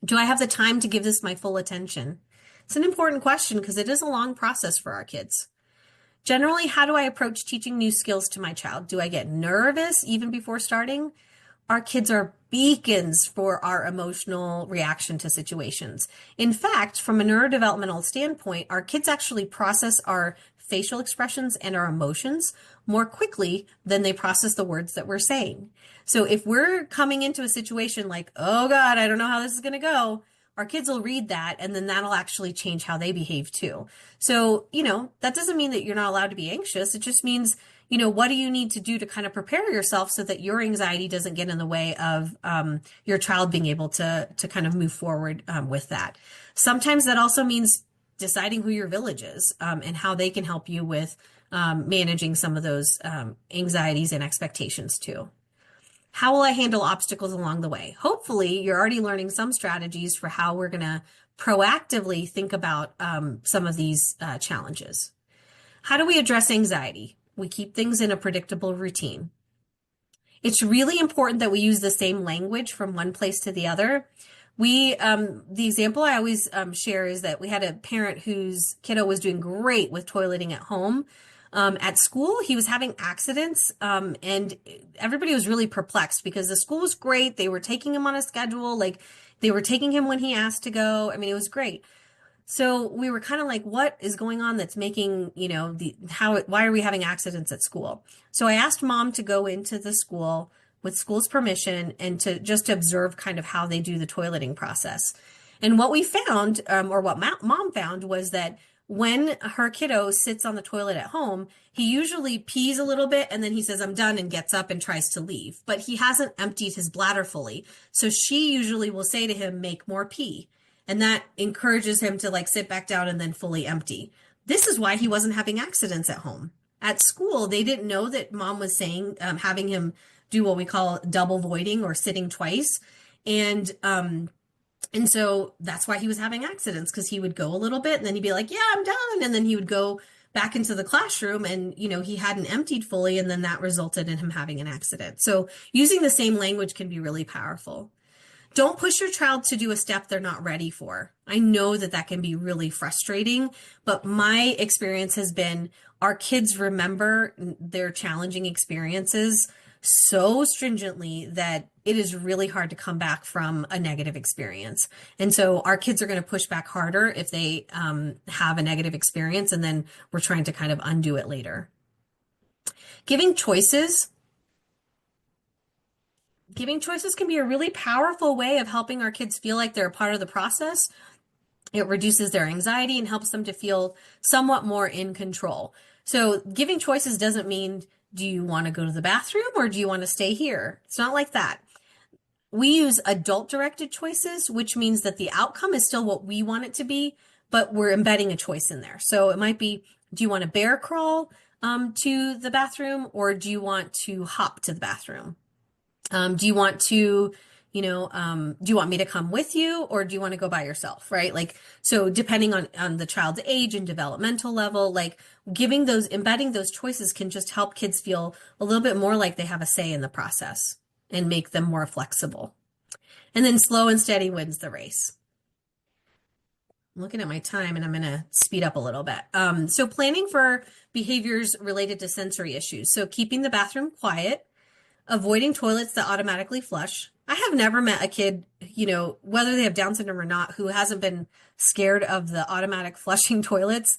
Do I have the time to give this my full attention? It's an important question because it is a long process for our kids. Generally, how do I approach teaching new skills to my child? Do I get nervous even before starting? Our kids are beacons for our emotional reaction to situations. In fact, from a neurodevelopmental standpoint, our kids actually process our facial expressions and our emotions more quickly than they process the words that we're saying. So if we're coming into a situation like, oh God, I don't know how this is going to go, our kids will read that, and then that'll actually change how they behave too. So, that doesn't mean that you're not allowed to be anxious. It just means, what do you need to do to kind of prepare yourself so that your anxiety doesn't get in the way of your child being able to kind of move forward with that. Sometimes that also means deciding who your village is, and how they can help you with managing some of those anxieties and expectations too. How will I handle obstacles along the way? Hopefully, you're already learning some strategies for how we're going to proactively think about some of these challenges. How do we address anxiety? We keep things in a predictable routine. It's really important that we use the same language from one place to the other. The example I always share is that we had a parent whose kiddo was doing great with toileting at home. At school, he was having accidents, and everybody was really perplexed because the school was great. They were taking him on a schedule, they were taking him when he asked to go. I mean, it was great. So we were kind of like, what is going on that's making, why are we having accidents at school? So I asked mom to go into the school with school's permission and to just observe kind of how they do the toileting process. And what we found, or what mom found, was that when her kiddo sits on the toilet at home, he usually pees a little bit and then he says, I'm done, and gets up and tries to leave. But he hasn't emptied his bladder fully. So she usually will say to him, make more pee. And that encourages him to like sit back down and then fully empty. This is why he wasn't having accidents at home. At school, they didn't know that mom was saying, having him do what we call double voiding or sitting twice. And so that's why he was having accidents, because he would go a little bit and then he'd be like, yeah, I'm done. And then he would go back into the classroom and, he hadn't emptied fully. And then that resulted in him having an accident. So using the same language can be really powerful. Don't push your child to do a step they're not ready for. I know that that can be really frustrating, but my experience has been our kids remember their challenging experiences so stringently that it is really hard to come back from a negative experience. And so our kids are going to push back harder if they have a negative experience, and then we're trying to kind of undo it later. Giving choices can be a really powerful way of helping our kids feel like they're a part of the process. It reduces their anxiety and helps them to feel somewhat more in control. So giving choices doesn't mean, do you want to go to the bathroom or do you want to stay here? It's not like that. We use adult-directed choices, which means that the outcome is still what we want it to be, but we're embedding a choice in there. So it might be, do you want to bear crawl to the bathroom, or do you want to hop to the bathroom? Do you want to, do you want me to come with you, or do you want to go by yourself, right? Like, so depending on the child's age and developmental level, like embedding those choices can just help kids feel a little bit more like they have a say in the process and make them more flexible. And then slow and steady wins the race. I'm looking at my time and I'm going to speed up a little bit. So planning for behaviors related to sensory issues. So keeping the bathroom quiet, avoiding toilets that automatically flush. I have never met a kid, whether they have Down syndrome or not, who hasn't been scared of the automatic flushing toilets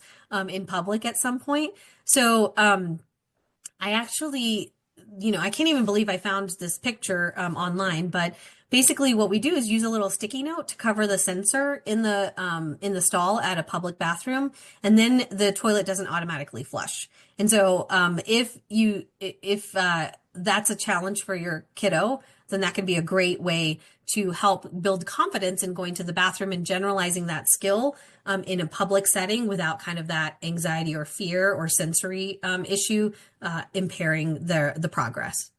in public at some point. So I actually, I can't even believe I found this picture online, but basically what we do is use a little sticky note to cover the sensor in the stall at a public bathroom, and then the toilet doesn't automatically flush. And so if that's a challenge for your kiddo, then that can be a great way to help build confidence in going to the bathroom and generalizing that skill in a public setting without kind of that anxiety or fear or sensory issue impairing the progress.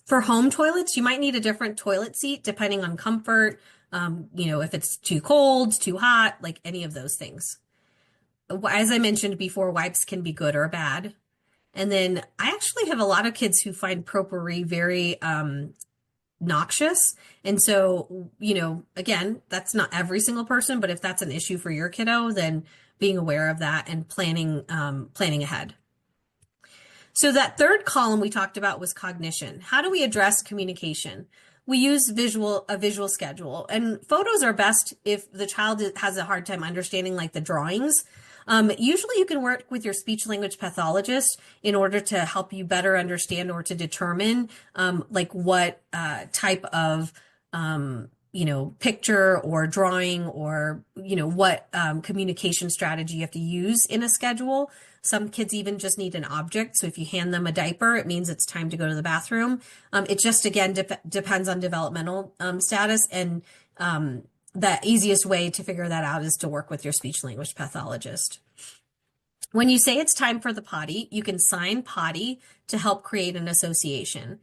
For home toilets, you might need a different toilet seat depending on comfort, if it's too cold, too hot, like any of those things. As I mentioned before, wipes can be good or bad. And then I actually have a lot of kids who find potpourri very noxious. And so, again, that's not every single person, but if that's an issue for your kiddo, then being aware of that and planning ahead. So that third column we talked about was cognition. How do we address communication? We use a visual schedule, and photos are best if the child has a hard time understanding like the drawings. Usually you can work with your speech language pathologist in order to help you better understand or to determine like what type of picture or drawing or what communication strategy you have to use in a schedule. Some kids even just need an object. So if you hand them a diaper, it means it's time to go to the bathroom. It just, again, depends on developmental status. And the easiest way to figure that out is to work with your speech language pathologist. When you say it's time for the potty, you can sign potty to help create an association.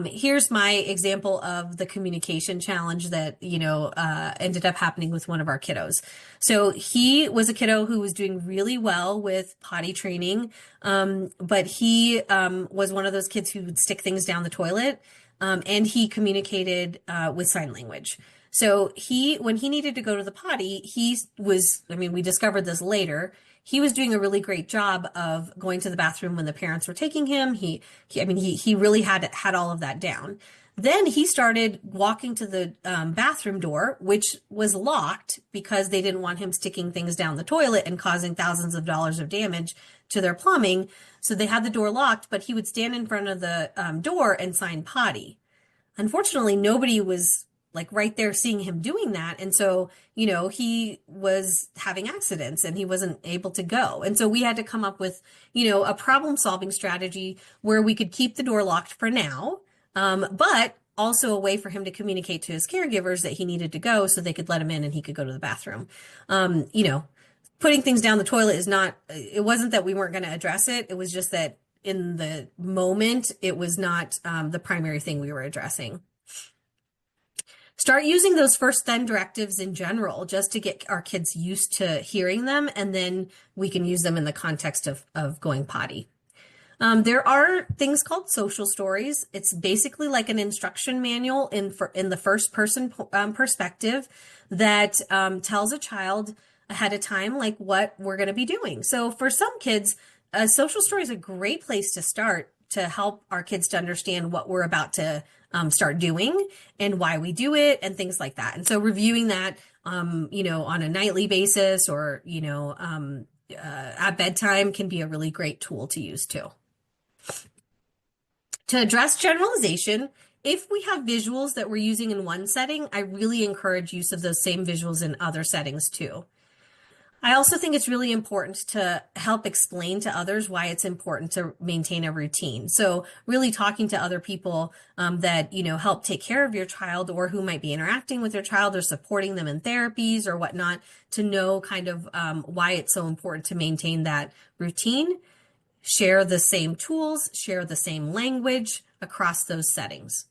Here's my example of the communication challenge that, ended up happening with one of our kiddos. So he was a kiddo who was doing really well with potty training, but he was one of those kids who would stick things down the toilet, and he communicated with sign language. So when he needed to go to the potty, we discovered this later, he was doing a really great job of going to the bathroom when the parents were taking him. He really had all of that down. Then he started walking to the bathroom door, which was locked because they didn't want him sticking things down the toilet and causing thousands of dollars of damage to their plumbing. So they had the door locked, but he would stand in front of the door and sign potty. Unfortunately, nobody was like right there seeing him doing that. And so, he was having accidents and he wasn't able to go. And so we had to come up with, a problem solving strategy where we could keep the door locked for now, but also a way for him to communicate to his caregivers that he needed to go so they could let him in and he could go to the bathroom. Putting things down the toilet it wasn't that we weren't going to address it. It was just that in the moment, it was not the primary thing we were addressing. Start using those first then directives in general, just to get our kids used to hearing them, and then we can use them in the context of going potty. There are things called social stories. It's basically like an instruction manual in the first person perspective that tells a child ahead of time, like what we're going to be doing. So for some kids, a social story is a great place to start to help our kids to understand what we're about to start doing and why we do it and things like that. And so reviewing that, on a nightly basis or, at bedtime can be a really great tool to use too. To address generalization, if we have visuals that we're using in one setting, I really encourage use of those same visuals in other settings too. I also think it's really important to help explain to others why it's important to maintain a routine. So really talking to other people that, help take care of your child or who might be interacting with your child or supporting them in therapies or whatnot to know kind of why it's so important to maintain that routine. Share the same tools, share the same language across those settings.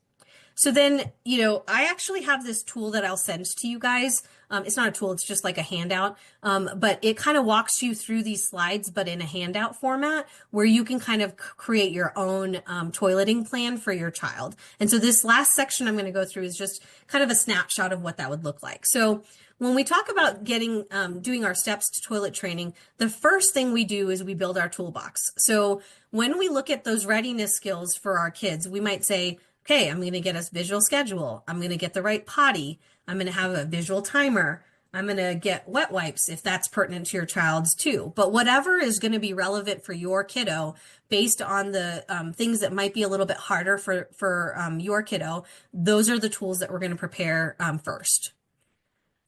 So then, I actually have this tool that I'll send to you guys. It's not a tool, it's just like a handout. But it kind of walks you through these slides, but in a handout format where you can kind of create your own toileting plan for your child. And so this last section I'm going to go through is just kind of a snapshot of what that would look like. So when we talk about doing our steps to toilet training, the first thing we do is we build our toolbox. So when we look at those readiness skills for our kids, we might say, okay, I'm going to get a visual schedule. I'm going to get the right potty. I'm going to have a visual timer. I'm going to get wet wipes if that's pertinent to your child's too. But whatever is going to be relevant for your kiddo based on the things that might be a little bit harder for your kiddo, those are the tools that we're going to prepare first.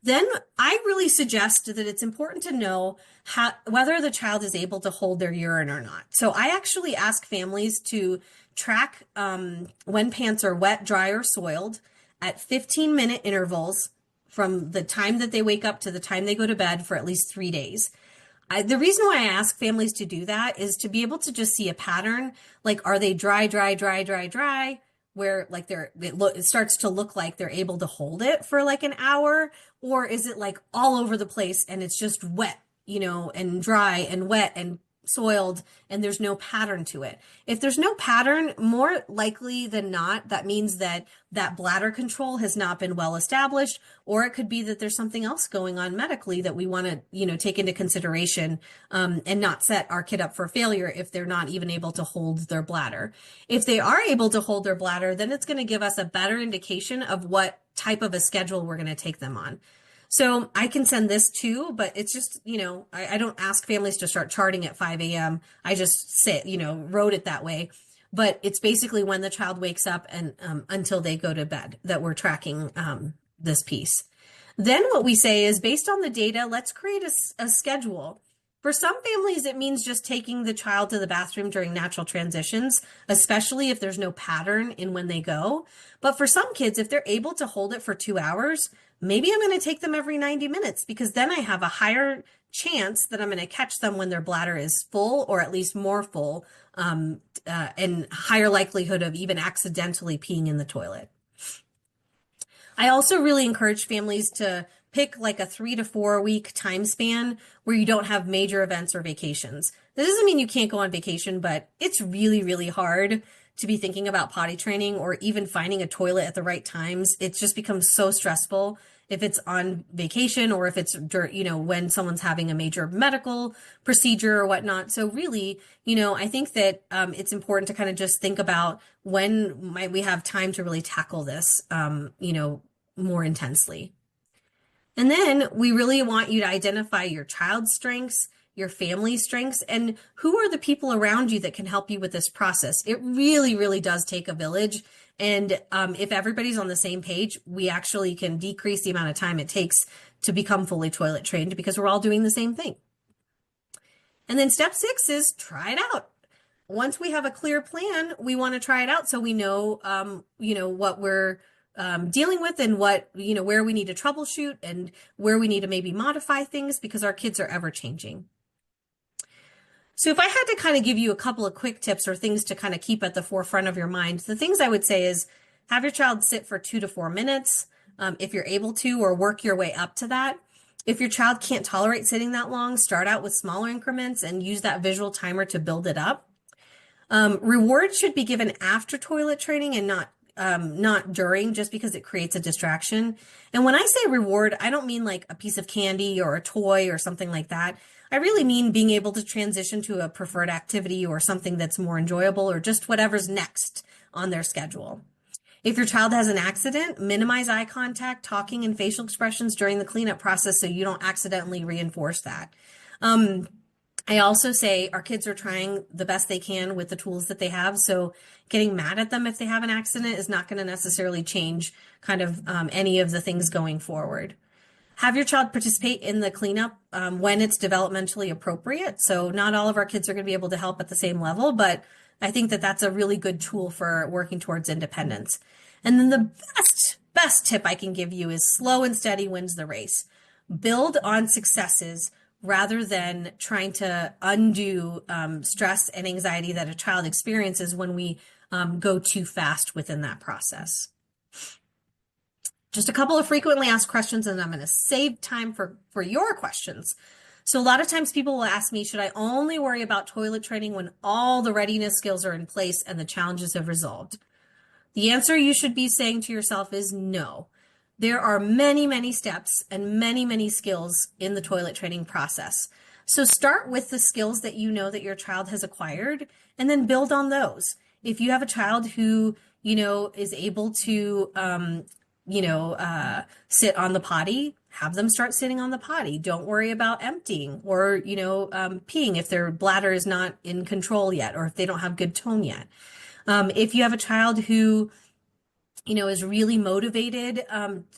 Then I really suggest that it's important to know whether the child is able to hold their urine or not. So I actually ask families to track when pants are wet, dry, or soiled at 15-minute intervals from the time that they wake up to the time they go to bed for at least 3 days. The reason why I ask families to do that is to be able to just see a pattern, like are they dry, dry, dry, dry, dry, where like it starts to look like they're able to hold it for like an hour, or is it like all over the place and it's just wet, and dry and wet and soiled and there's no pattern to it. If there's no pattern, more likely than not, that means that bladder control has not been well established, or it could be that there's something else going on medically that we want to, take into consideration and not set our kid up for failure if they're not even able to hold their bladder. If they are able to hold their bladder, then it's going to give us a better indication of what type of a schedule we're going to take them on. So I can send this too, but it's just, I don't ask families to start charting at 5 a.m. I just wrote it that way. But it's basically when the child wakes up and until they go to bed that we're tracking this piece. Then what we say is based on the data, let's create a schedule. For some families, it means just taking the child to the bathroom during natural transitions, especially if there's no pattern in when they go. But for some kids, if they're able to hold it for 2 hours, maybe I'm going to take them every 90 minutes because then I have a higher chance that I'm going to catch them when their bladder is full or at least more full, and higher likelihood of even accidentally peeing in the toilet. I also really encourage families to pick like a 3 to 4 week time span where you don't have major events or vacations. This doesn't mean you can't go on vacation, but it's really, really hard to be thinking about potty training or even finding a toilet at the right times. It just becomes so stressful if it's on vacation or if it's, when someone's having a major medical procedure or whatnot. So really, I think that it's important to kind of just think about when might we have time to really tackle this, more intensely. And then we really want you to identify your child's strengths, your family strengths, and who are the people around you that can help you with this process. It really, really does take a village. And if everybody's on the same page, we actually can decrease the amount of time it takes to become fully toilet trained because we're all doing the same thing. And then step 6 is try it out. Once we have a clear plan, we want to try it out so we know, what we're dealing with and what, where we need to troubleshoot and where we need to maybe modify things because our kids are ever changing. So if I had to kind of give you a couple of quick tips or things to kind of keep at the forefront of your mind, the things I would say is have your child sit for 2 to 4 minutes if you're able to, or work your way up to that. If your child can't tolerate sitting that long, start out with smaller increments and use that visual timer to build it up. Rewards should be given after toilet training and not during, just because it creates a distraction. And when I say reward, I don't mean like a piece of candy or a toy or something like that. I really mean being able to transition to a preferred activity or something that's more enjoyable or just whatever's next on their schedule. If your child has an accident, minimize eye contact, talking, and facial expressions during the cleanup process so you don't accidentally reinforce that. I also say our kids are trying the best they can with the tools that they have. So getting mad at them if they have an accident is not going to necessarily change kind of any of the things going forward. Have your child participate in the cleanup when it's developmentally appropriate. So not all of our kids are going to be able to help at the same level, but I think that that's a really good tool for working towards independence. And then the best tip I can give you is slow and steady wins the race. Build on successes rather than trying to undo stress and anxiety that a child experiences when we go too fast within that process. Just a couple of frequently asked questions, and I'm going to save time for your questions. So a lot of times people will ask me, should I only worry about toilet training when all the readiness skills are in place and the challenges have resolved? The answer you should be saying to yourself is no. There are many, many steps and many, many skills in the toilet training process. So start with the skills that you know that your child has acquired and then build on those. If you have a child who, is able to, sit on the potty, have them start sitting on the potty. Don't worry about emptying or, peeing if their bladder is not in control yet or if they don't have good tone yet. If you have a child who, is really motivated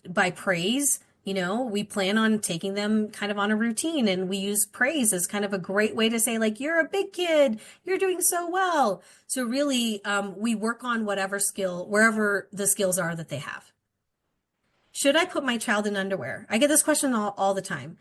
by praise, we plan on taking them kind of on a routine, and we use praise as kind of a great way to say, like, you're a big kid, you're doing so well. So really, we work on whatever skill, wherever the skills are that they have. Should I put my child in underwear? I get this question all the time.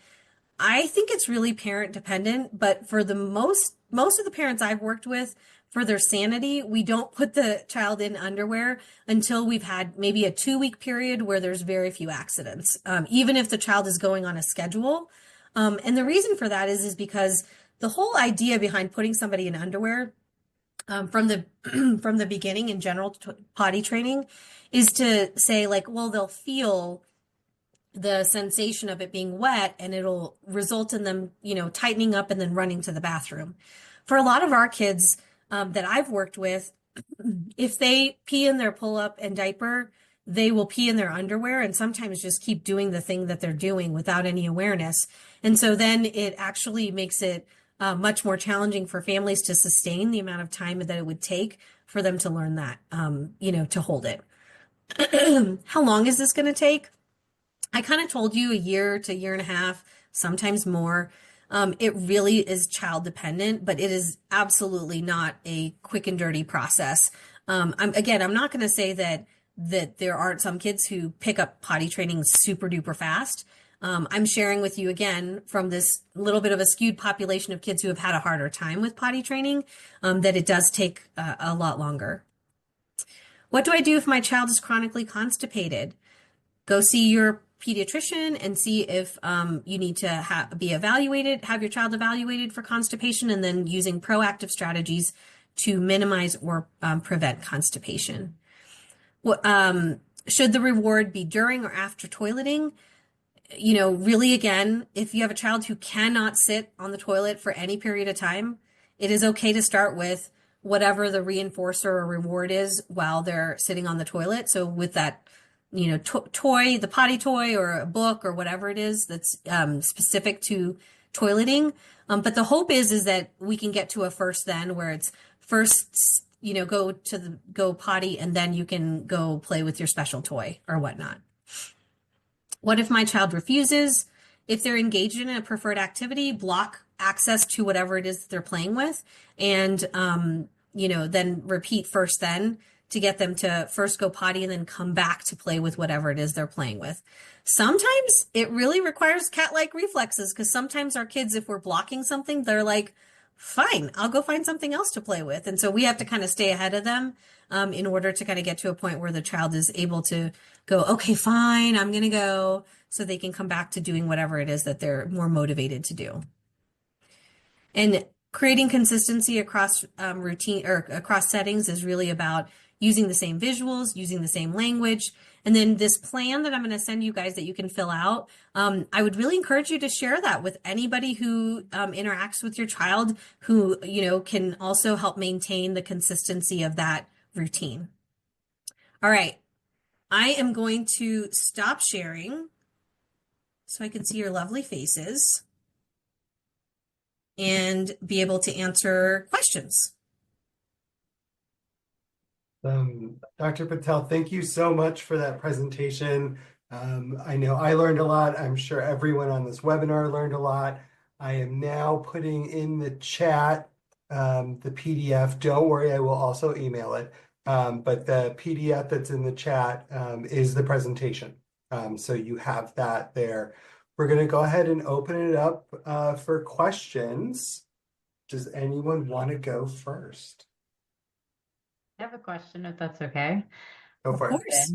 I think it's really parent dependent, but for the most of the parents I've worked with, for their sanity, we don't put the child in underwear until we've had maybe a 2-week period where there's very few accidents, even if the child is going on a schedule. And the reason for that is because the whole idea behind putting somebody in underwear from the beginning in general potty training is to say, like, well, they'll feel the sensation of it being wet and it'll result in them, tightening up and then running to the bathroom. For a lot of our kids that I've worked with, if they pee in their pull-up and diaper, they will pee in their underwear and sometimes just keep doing the thing that they're doing without any awareness. And so then it actually makes it much more challenging for families to sustain the amount of time that it would take for them to learn that, to hold it. How long is this going to take? I kind of told you a year to a year and a half, sometimes more. It really is child dependent, but it is absolutely not a quick and dirty process. I'm not going to say that there aren't some kids who pick up potty training super duper fast. I'm sharing with you again from this little bit of a skewed population of kids who have had a harder time with potty training, that it does take a lot longer. What do I do if my child is chronically constipated? Go see your pediatrician and see if you need to have your child evaluated for constipation, and then using proactive strategies to minimize or prevent constipation. Should the reward be during or after toileting? Really, again, if you have a child who cannot sit on the toilet for any period of time, it is okay to start with whatever the reinforcer or reward is while they're sitting on the toilet. So with that, toy, the potty toy or a book or whatever it is that's specific to toileting. But the hope is that we can get to a first then where it's first, go potty and then you can go play with your special toy or whatnot. What if my child refuses? If they're engaged in a preferred activity, block access to whatever it is that they're playing with, and then repeat first then to get them to first go potty and then come back to play with whatever it is they're playing with. Sometimes it really requires cat-like reflexes because sometimes our kids, if we're blocking something, they're like, fine, I'll go find something else to play with. And so we have to kind of stay ahead of them in order to kind of get to a point where the child is able to go, okay, fine, I'm going to go, so they can come back to doing whatever it is that they're more motivated to do. And creating consistency across routine or across settings is really about using the same visuals, using the same language. And then this plan that I'm going to send you guys that you can fill out, I would really encourage you to share that with anybody who interacts with your child who, can also help maintain the consistency of that routine. All right. I am going to stop sharing so I can see your lovely faces and be able to answer questions. Dr. Patel, thank you so much for that presentation. I know I learned a lot. I'm sure everyone on this webinar learned a lot. I am now putting in the chat the PDF. Don't worry, I will also email it. But the PDF that's in the chat is the presentation. So you have that there. We're going to go ahead and open it up for questions. Does anyone want to go first? I have a question, if that's okay. Go for it. Of course.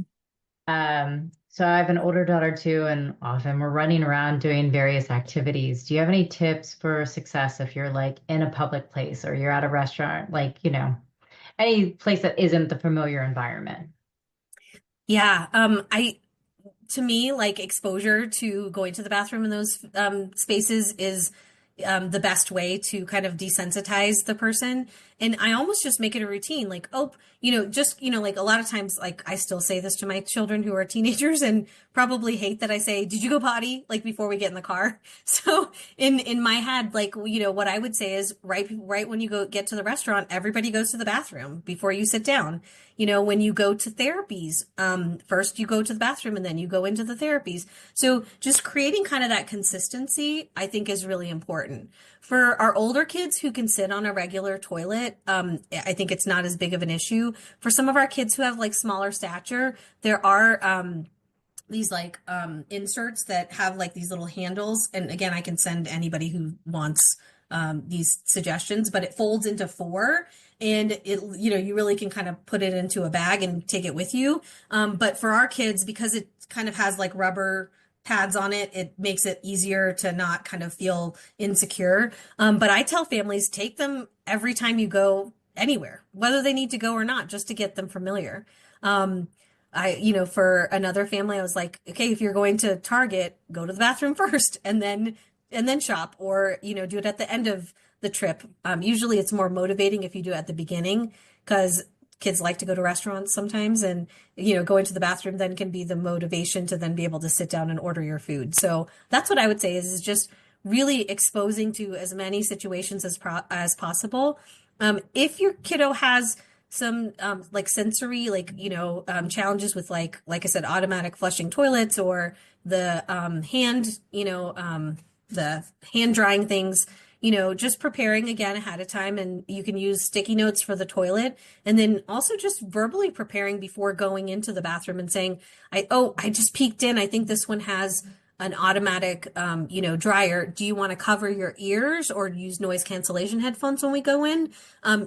So I have an older daughter too, and often we're running around doing various activities. Do you have any tips for success if you're like in a public place or you're at a restaurant, like, any place that isn't the familiar environment? Yeah, to me, like exposure to going to the bathroom in those spaces is the best way to kind of desensitize the person. And I almost just make it a routine, like, oh, like a lot of times, like I still say this to my children who are teenagers and probably hate that I say, did you go potty? Like before we get in the car. So in my head, like, what I would say is right when you get to the restaurant, everybody goes to the bathroom before you sit down. When you go to therapies, first you go to the bathroom and then you go into the therapies. So just creating kind of that consistency, I think is really important. For our older kids who can sit on a regular toilet, I think it's not as big of an issue. For some of our kids who have like smaller stature, there are these like inserts that have like these little handles. And again, I can send anybody who wants these suggestions, but it folds into 4 and it, you really can kind of put it into a bag and take it with you. But for our kids, because it kind of has like rubber pads on it, it makes it easier to not kind of feel insecure. But I tell families, take them every time you go anywhere, whether they need to go or not, just to get them familiar. For another family, I was like, okay, if you're going to Target, go to the bathroom first and then shop, or, do it at the end of the trip. Usually it's more motivating if you do it at the beginning because kids like to go to restaurants sometimes, and, going to the bathroom then can be the motivation to then be able to sit down and order your food. So that's what I would say is just really exposing to as many situations as possible. If your kiddo has some like sensory, like, challenges with like I said, automatic flushing toilets or the the hand drying things, just preparing again ahead of time. And you can use sticky notes for the toilet. And then also just verbally preparing before going into the bathroom and saying, I just peeked in. I think this one has an automatic, dryer. Do you want to cover your ears or use noise cancellation headphones when we go in?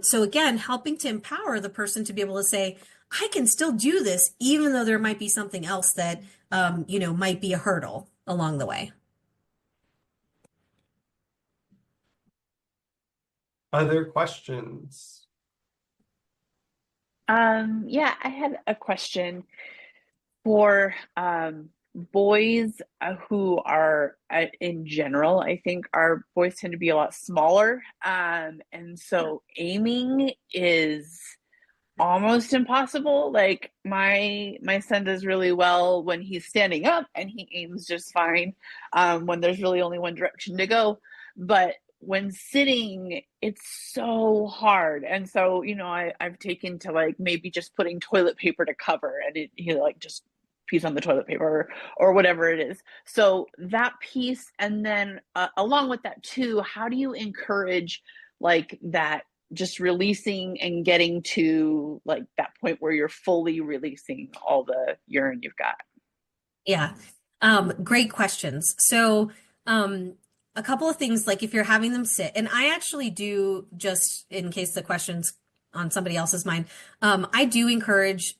So again, helping to empower the person to be able to say, I can still do this, even though there might be something else that, might be a hurdle along the way. Other questions? Yeah, I had a question for boys who are in general, I think our boys tend to be a lot smaller. And so aiming is almost impossible. Like my son does really well when he's standing up and he aims just fine when there's really only one direction to go. but when sitting, it's so hard. And so, I've taken to like maybe just putting toilet paper to cover, and he like just pees on the toilet paper or whatever it is. So that piece, and then along with that too, how do you encourage like that, just releasing and getting to like that point where you're fully releasing all the urine you've got? Yeah. Great questions. So, a couple of things, like if you're having them sit, and I actually do, just in case the question's on somebody else's mind, I do encourage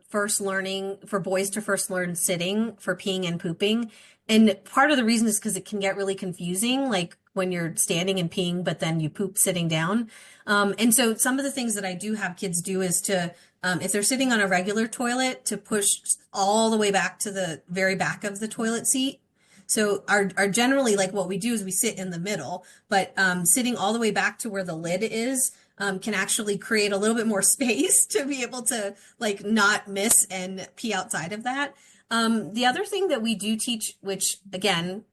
first learning for boys to first learn sitting for peeing and pooping. And part of the reason is because it can get really confusing, like when you're standing and peeing, but then you poop sitting down. And so some of the things that I do have kids do is to, if they're sitting on a regular toilet, to push all the way back to the very back of the toilet seat. So our generally, like what we do is we sit in the middle, but sitting all the way back to where the lid is can actually create a little bit more space to be able to like not miss and pee outside of that. The other thing that we do teach, which again,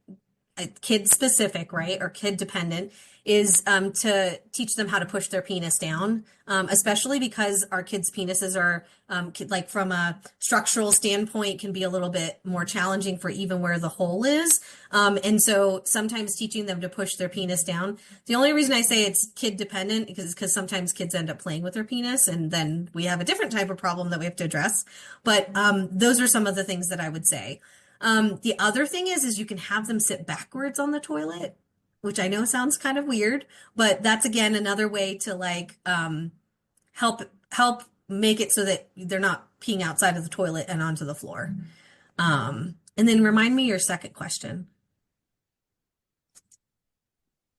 kid specific, right, or kid dependent, is to teach them how to push their penis down, especially because our kids' penises are, like from a structural standpoint, can be a little bit more challenging for even where the hole is. And so sometimes teaching them to push their penis down. The only reason I say it's kid dependent is because sometimes kids end up playing with their penis, and then we have a different type of problem that we have to address. But those are some of the things that I would say. The other thing is you can have them sit backwards on the toilet, which I know sounds kind of weird, but that's again another way to like help make it so that they're not peeing outside of the toilet and onto the floor. And then remind me your second question.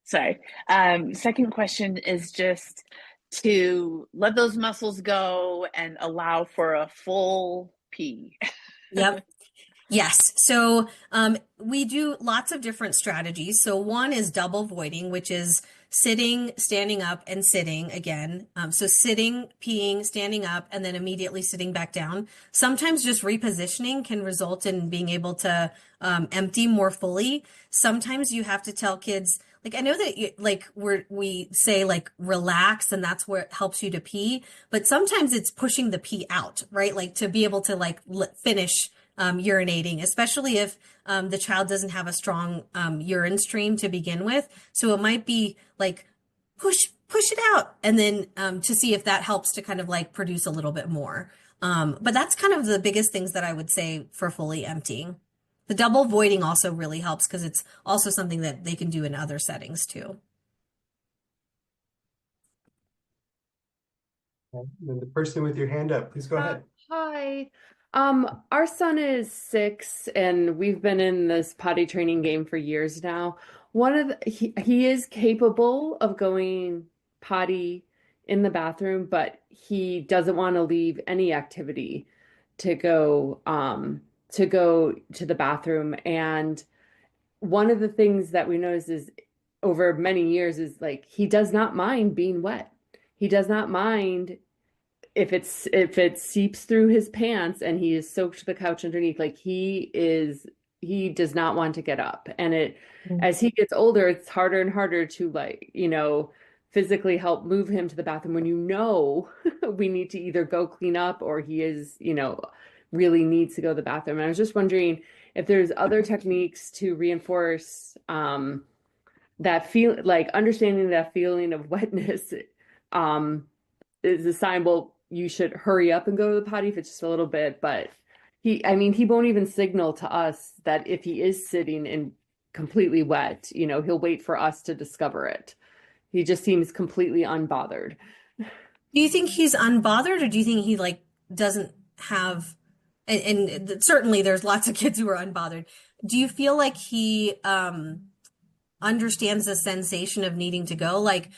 Sorry. Second question is just to let those muscles go and allow for a full pee. Yep. Yes. So we do lots of different strategies. So one is double voiding, which is sitting, standing up, and sitting again. So sitting, peeing, standing up, and then immediately sitting back down. Sometimes just repositioning can result in being able to empty more fully. Sometimes you have to tell kids, like I know that like we say like relax, and that's where it helps you to pee, but sometimes it's pushing the pee out, right? Like to be able to like finish urinating, especially if the child doesn't have a strong urine stream to begin with. So it might be like push it out, and then to see if that helps to kind of like produce a little bit more. But that's kind of the biggest things that I would say for fully emptying. The double voiding also really helps because it's also something that they can do in other settings too. And then the person with your hand up, please go ahead. Hi. Our son is 6 and we've been in this potty training game for years now. He is capable of going potty in the bathroom, but he doesn't want to leave any activity to go to the bathroom. And one of the things that we noticed is over many years is like he does not mind being wet. He does not mind if it seeps through his pants and he is soaked to the couch underneath. Like he does not want to get up. And as he gets older, it's harder and harder to like, physically help move him to the bathroom when we need to either go clean up or he is, really needs to go to the bathroom. And I was just wondering if there's other techniques to reinforce that feel, like understanding that feeling of wetness is a sign, well, you should hurry up and go to the potty if it's just a little bit. But he won't even signal to us that if he is sitting and completely wet, he'll wait for us to discover it. He just seems completely unbothered. Do you think he's unbothered, or do you think he like doesn't have, and certainly there's lots of kids who are unbothered. Do you feel like he understands the sensation of needing to go? Like,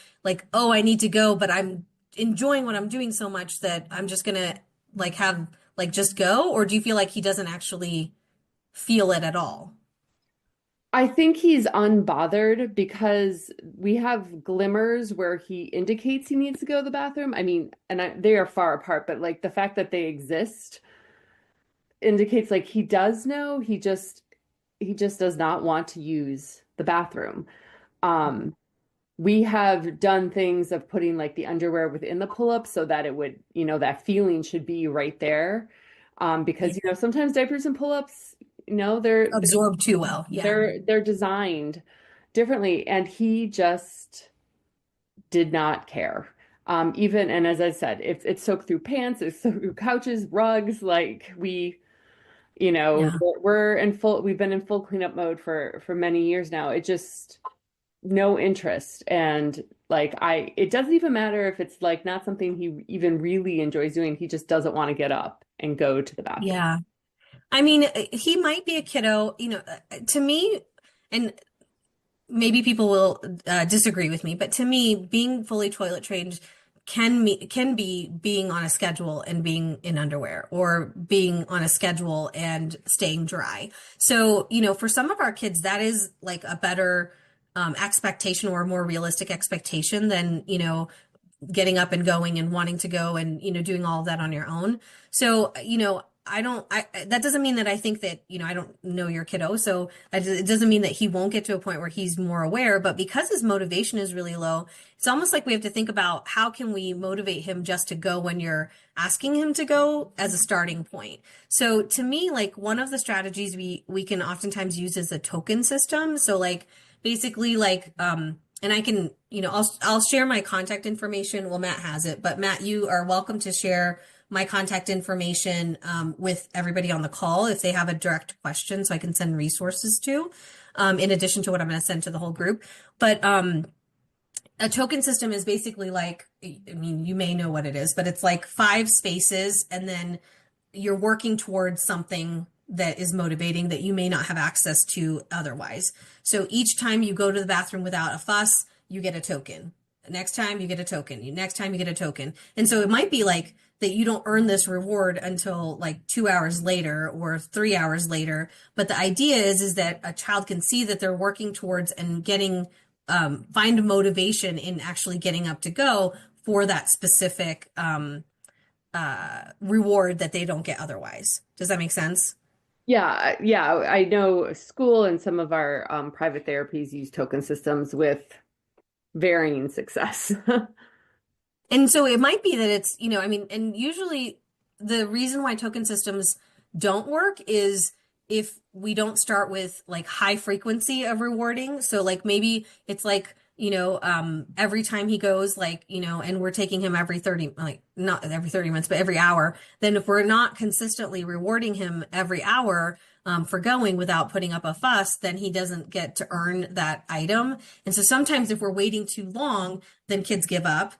oh, I need to go, but I'm enjoying what I'm doing so much that I'm just gonna like have like just go? Or do you feel like he doesn't actually feel it at all? I think he's unbothered because we have glimmers where he indicates he needs to go to the bathroom. I mean, they are far apart, but like the fact that they exist indicates like he does know, he just does not want to use the bathroom. We have done things of putting like the underwear within the pull-up so that it would, that feeling should be right there. Because, sometimes diapers and pull-ups, they're Absorb too well. Yeah. they're designed differently, and he just did not care. Even, and as I said, it's soaked through pants, it's soaked through couches, rugs, like Yeah. we've been in full cleanup mode for many years now. It just no interest. And like it doesn't even matter if it's like not something he even really enjoys doing. He just doesn't want to get up and go to the bathroom. Yeah. I mean, he might be a kiddo, to me, and maybe people will disagree with me, but to me, being fully toilet trained can be being on a schedule and being in underwear, or being on a schedule and staying dry. So, for some of our kids, that is like a better expectation, or a more realistic expectation than, getting up and going and wanting to go and, doing all of that on your own. So, that doesn't mean that I think that, I don't know your kiddo. So it doesn't mean that he won't get to a point where he's more aware, but because his motivation is really low, it's almost like we have to think about how can we motivate him just to go when you're asking him to go, as a starting point. So to me, like, one of the strategies we can oftentimes use is a token system. So like, basically, like, and I can, I'll share my contact information. Well, Matt has it, but Matt, you are welcome to share my contact information with everybody on the call if they have a direct question, so I can send resources to, in addition to what I'm going to send to the whole group. But a token system is basically like, I mean, you may know what it is, but it's like 5 spaces, and then you're working towards something that is motivating that you may not have access to otherwise. So each time you go to the bathroom without a fuss, you get a token. Next time you get a token. Next time you get a token. And so it might be like that you don't earn this reward until like 2 hours later or 3 hours later. But the idea is that a child can see that they're working towards and getting, find motivation in actually getting up to go for that specific reward that they don't get otherwise. Does that make sense? Yeah, I know school and some of our private therapies use token systems with varying success. And so it might be that it's, I mean, and usually the reason why token systems don't work is if we don't start with like high frequency of rewarding. So like maybe it's like, every time he goes, like, and we're taking him every 30, like not every 30 minutes, but every hour, then if we're not consistently rewarding him every hour for going without putting up a fuss, then he doesn't get to earn that item. And so sometimes if we're waiting too long, then kids give up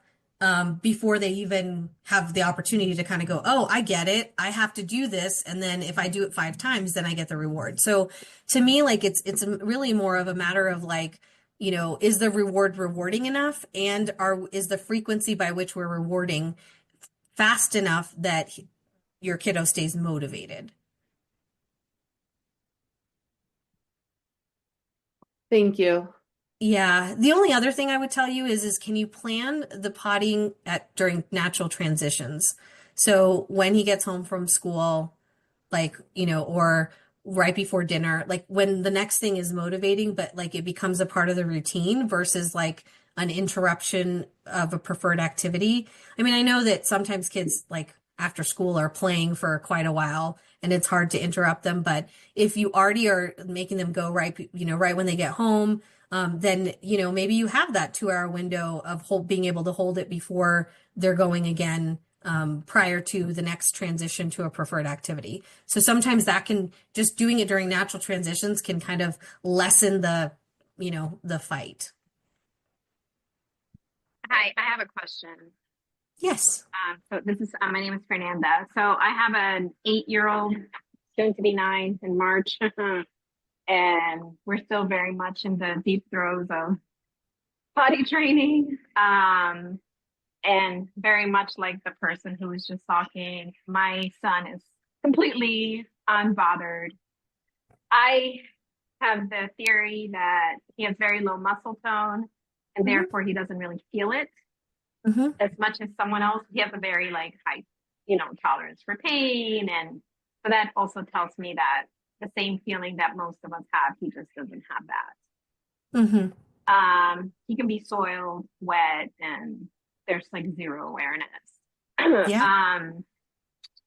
before they even have the opportunity to kind of go, oh, I get it. I have to do this. And then if I do it 5 times, then I get the reward. So to me, like, it's really more of a matter of like, is the reward rewarding enough? And is the frequency by which we're rewarding fast enough that your kiddo stays motivated? Thank you. Yeah. The only other thing I would tell you is can you plan the potting during natural transitions? So when he gets home from school, like, or right before dinner, like when the next thing is motivating, but like it becomes a part of the routine versus like an interruption of a preferred activity. I mean, I know that sometimes kids like after school are playing for quite a while and it's hard to interrupt them, but if you already are making them go right, right when they get home, then, maybe you have that 2 hour window of being able to hold it before they're going again, prior to the next transition to a preferred activity. So sometimes that can, just doing it during natural transitions can kind of lessen the fight. Hi, I have a question. Yes. So this is my name is Fernanda. So I have an 8-year-old, soon to be 9 in March, and we're still very much in the deep throes of potty training. And very much like the person who was just talking, my son is completely unbothered. I have the theory that he has very low muscle tone, and therefore he doesn't really feel it as much as someone else. He has a very like high, tolerance for pain, and so that also tells me that the same feeling that most of us have, he just doesn't have that. Mm-hmm. He can be soiled, wet, and there's like zero awareness. Yeah.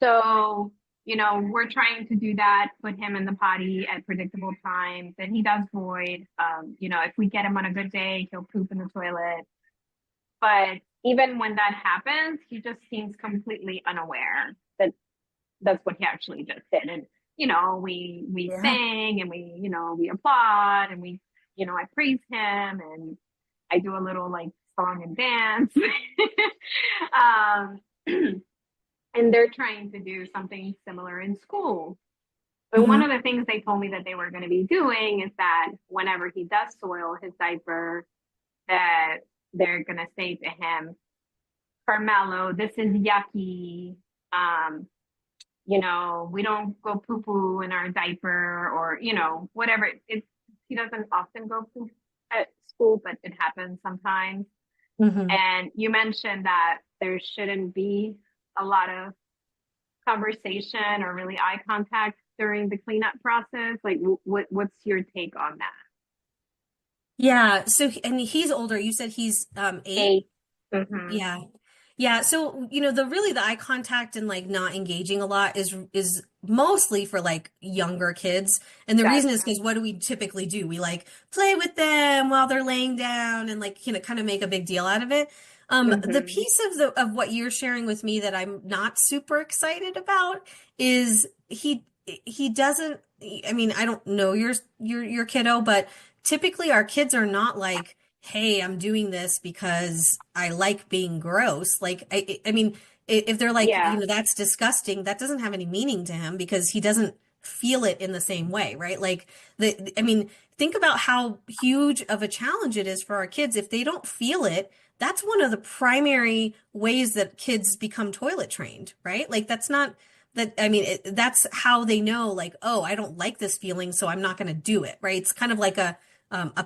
So, we're trying to do that, put him in the potty at predictable times, and he does void. If we get him on a good day, he'll poop in the toilet. But even when that happens, he just seems completely unaware that that's what he actually just did. And, we Yeah. sing and we applaud and I praise him and I do a little like song and dance. um, and they're trying to do something similar in school. But one Hmm. of the things they told me that they were going to be doing is that whenever he does soil his diaper, that they're going to say to him, Carmelo, this is yucky. Um, we don't go poo poo in our diaper or, whatever. He doesn't often go poop at school, but it happens sometimes. Hmm. And you mentioned that there shouldn't be a lot of conversation or really eye contact during the cleanup process. Like, what's your take on that? Yeah. So, and he's older. You said he's 8. A. Mm-hmm. Yeah. Yeah. So, the eye contact and like not engaging a lot is mostly for like younger kids. And the reason is Gotcha. because what do we typically do? We like play with them while they're laying down and like, kind of make a big deal out of it. The Mm-hmm. piece of what you're sharing with me that I'm not super excited about is he doesn't, I mean, I don't know your kiddo, but typically our kids are not like, hey, I'm doing this because I like being gross. Like, I mean, if they're like, Yeah. that's disgusting, that doesn't have any meaning to him because he doesn't feel it in the same way, right? Like, I mean, think about how huge of a challenge it is for our kids. If they don't feel it, that's one of the primary ways that kids become toilet trained, right? Like, that's not that, I mean, that's how they know, like, oh, I don't like this feeling, so I'm not going to do it, right? It's kind of like a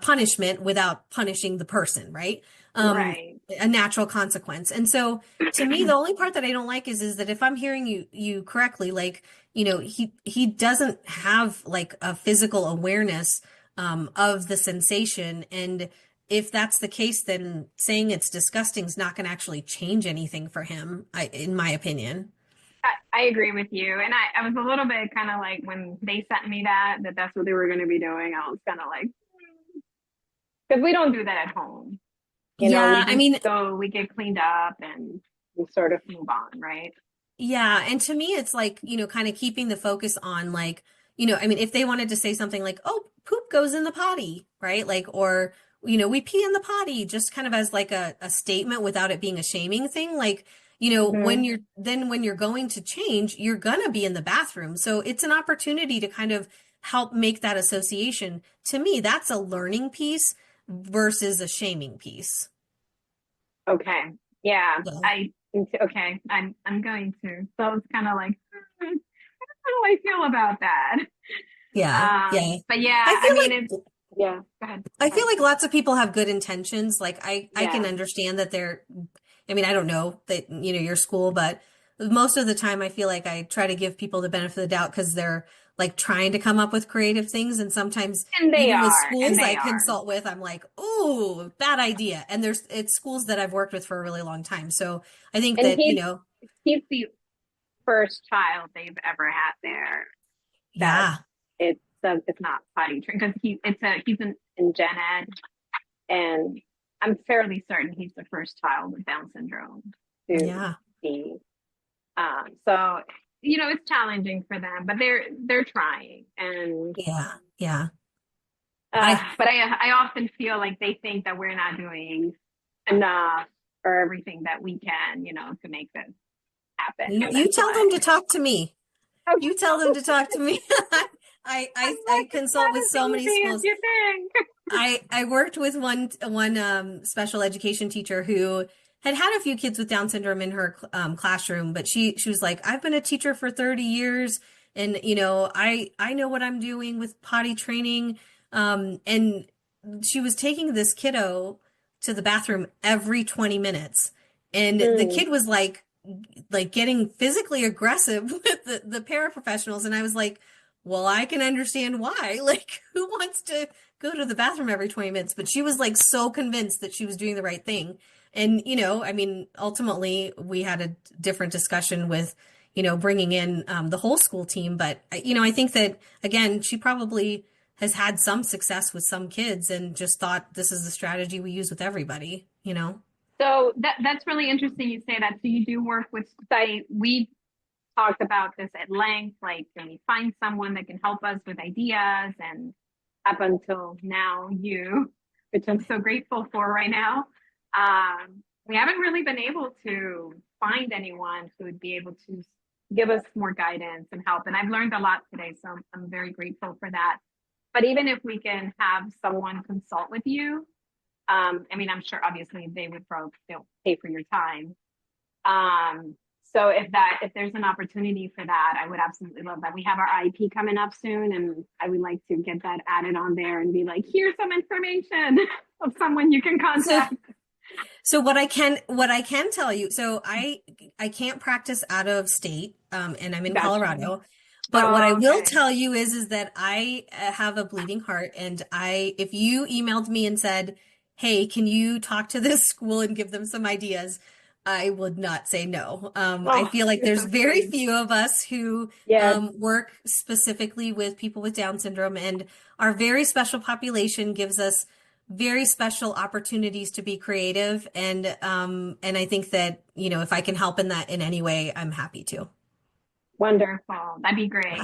punishment without punishing the person, right? Um, Right. a natural consequence. And so to me, the only part that I don't like is that if I'm hearing you correctly, like, he doesn't have like a physical awareness of the sensation. And if that's the case, then saying it's disgusting is not going to actually change anything for him, in my opinion. I agree with you. And I was a little bit kind of like when they sent me that that's what they were going to be doing. I was kind of like, because we don't do that at home. We Yeah, I just mean, go, we get cleaned up and we sort of move on, right? yeah, and to me, it's like, kind of keeping the focus on like, I mean, if they wanted to say something like, oh, poop goes in the potty, right? Like, or, we pee in the potty, just kind of as like a statement without it being a shaming thing. Like, Mm-hmm. when you're going to change, you're gonna be in the bathroom. So it's an opportunity to kind of help make that association. To me, that's a learning piece versus a shaming piece. Okay. Yeah. Yeah. Okay. I'm going to. So it's kind of like, how do I feel about that? Yeah. Yeah. But yeah, I I feel mean, like it's, yeah, go ahead. I Go feel ahead. like lots of people have good intentions. Like I can Yeah. understand that I mean, I don't know that, your school, but most of the time I feel like I try to give people the benefit of the doubt because they're like trying to come up with creative things. And sometimes And they even with are, and schools I they are. consult with, I'm like, ooh, bad idea. And it's schools that I've worked with for a really long time. So I think And that, he's the first child they've ever had there that yeah, it's not potty trained because he's in gen ed and I'm fairly certain he's the first child with Down syndrome to yeah, be. So it's challenging for them, but they're trying. And yeah, yeah. I, but I often feel like they think that we're not doing enough or everything that we can, to make this happen. you tell them to But talk to me. okay, You tell them to talk to me. I'm I like, it's consult not with as so many easy as schools. you think. I worked with one special education teacher who had a few kids with Down syndrome in her classroom, but she was like, I've been a teacher for 30 years, and I know what I'm doing with potty training. And she was taking this kiddo to the bathroom every 20 minutes, and the Mm, kid was like getting physically aggressive with the paraprofessionals, and I was like, well, I can understand why. Like, who wants to go to the bathroom every 20 minutes? But she was like so convinced that she was doing the right thing. And, I mean, ultimately, we had a different discussion with, bringing in the whole school team. But, I think that, again, she probably has had some success with some kids and just thought this is the strategy we use with everybody. So that's really interesting you say that. So you do work with PsyD. We talked about this at length, like can we find someone that can help us with ideas, and up until now which I'm so grateful for right now. We haven't really been able to find anyone who would be able to give us more guidance and help. And I've learned a lot today, so I'm very grateful for that. But even if we can have someone consult with you, I mean, I'm sure obviously they'll pay for your time. So if there's an opportunity for that, I would absolutely love that. We have our IEP coming up soon, and I would like to get that added on there and be like, here's some information of someone you can contact. So what I can tell you, so I can't practice out of state, and I'm in Gotcha. Colorado. But what I will Okay. tell you is that I have a bleeding heart, and if you emailed me and said, "Hey, can you talk to this school and give them some ideas?" I would not say no. I feel like You're there's so very sweet. few of us who Yes. work specifically with people with Down syndrome, and our very special population gives us very special opportunities to be creative, and I think that, if I can help in that in any way, I'm happy to. Wonderful. That'd be Yeah. great.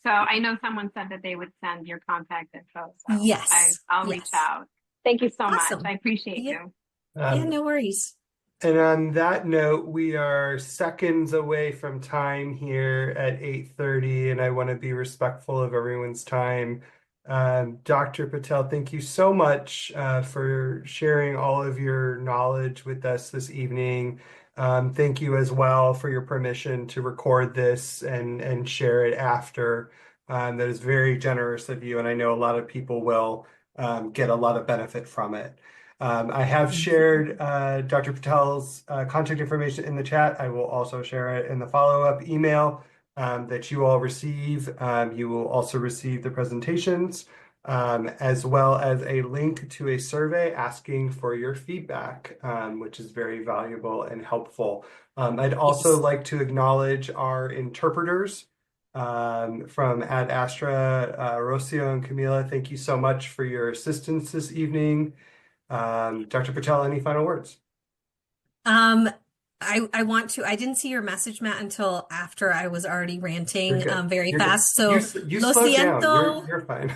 So I know someone said that they would send your contact info, so Yes. I'll reach Yes. out. Thank you so much. I Awesome. appreciate Yeah. you. Yeah, Um, no worries. and on that note, we are seconds away from time here at 8:30, and I want to be respectful of everyone's time. Dr. Patel, thank you so much for sharing all of your knowledge with us this evening. Thank you as well for your permission to record this and share it after. That is very generous of you, and I know a lot of people will get a lot of benefit from it. I have Thank you. shared Dr. Patel's contact information in the chat. I will also share it in the follow-up email that you all receive. You will also receive the presentations, as well as a link to a survey asking for your feedback, which is very valuable and helpful. I'd also Yes. like to acknowledge our interpreters from Ad Astra, Rocio and Camila. Thank you so much for your assistance this evening. Dr. Patel, any final words? Um, I didn't see your message, Matt, until after I was already You're ranting good. very You're good. fast. You So, you lo slowed down. siento. You're fine.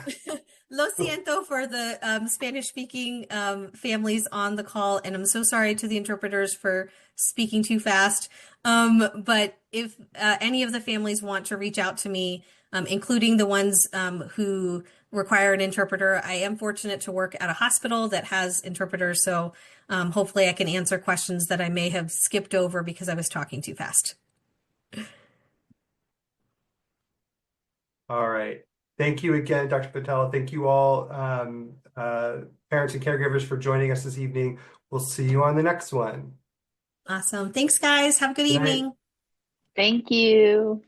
Lo siento for the Spanish-speaking families on the call, and I'm so sorry to the interpreters for speaking too fast. But if any of the families want to reach out to me, including the ones who require an interpreter, I am fortunate to work at a hospital that has interpreters, so hopefully I can answer questions that I may have skipped over because I was talking too fast. All right. Thank you again, Dr. Patel. Thank you all, parents and caregivers, for joining us this evening. We'll see you on the next one. Awesome. Thanks, guys. Have a good Good night. evening. Thank you.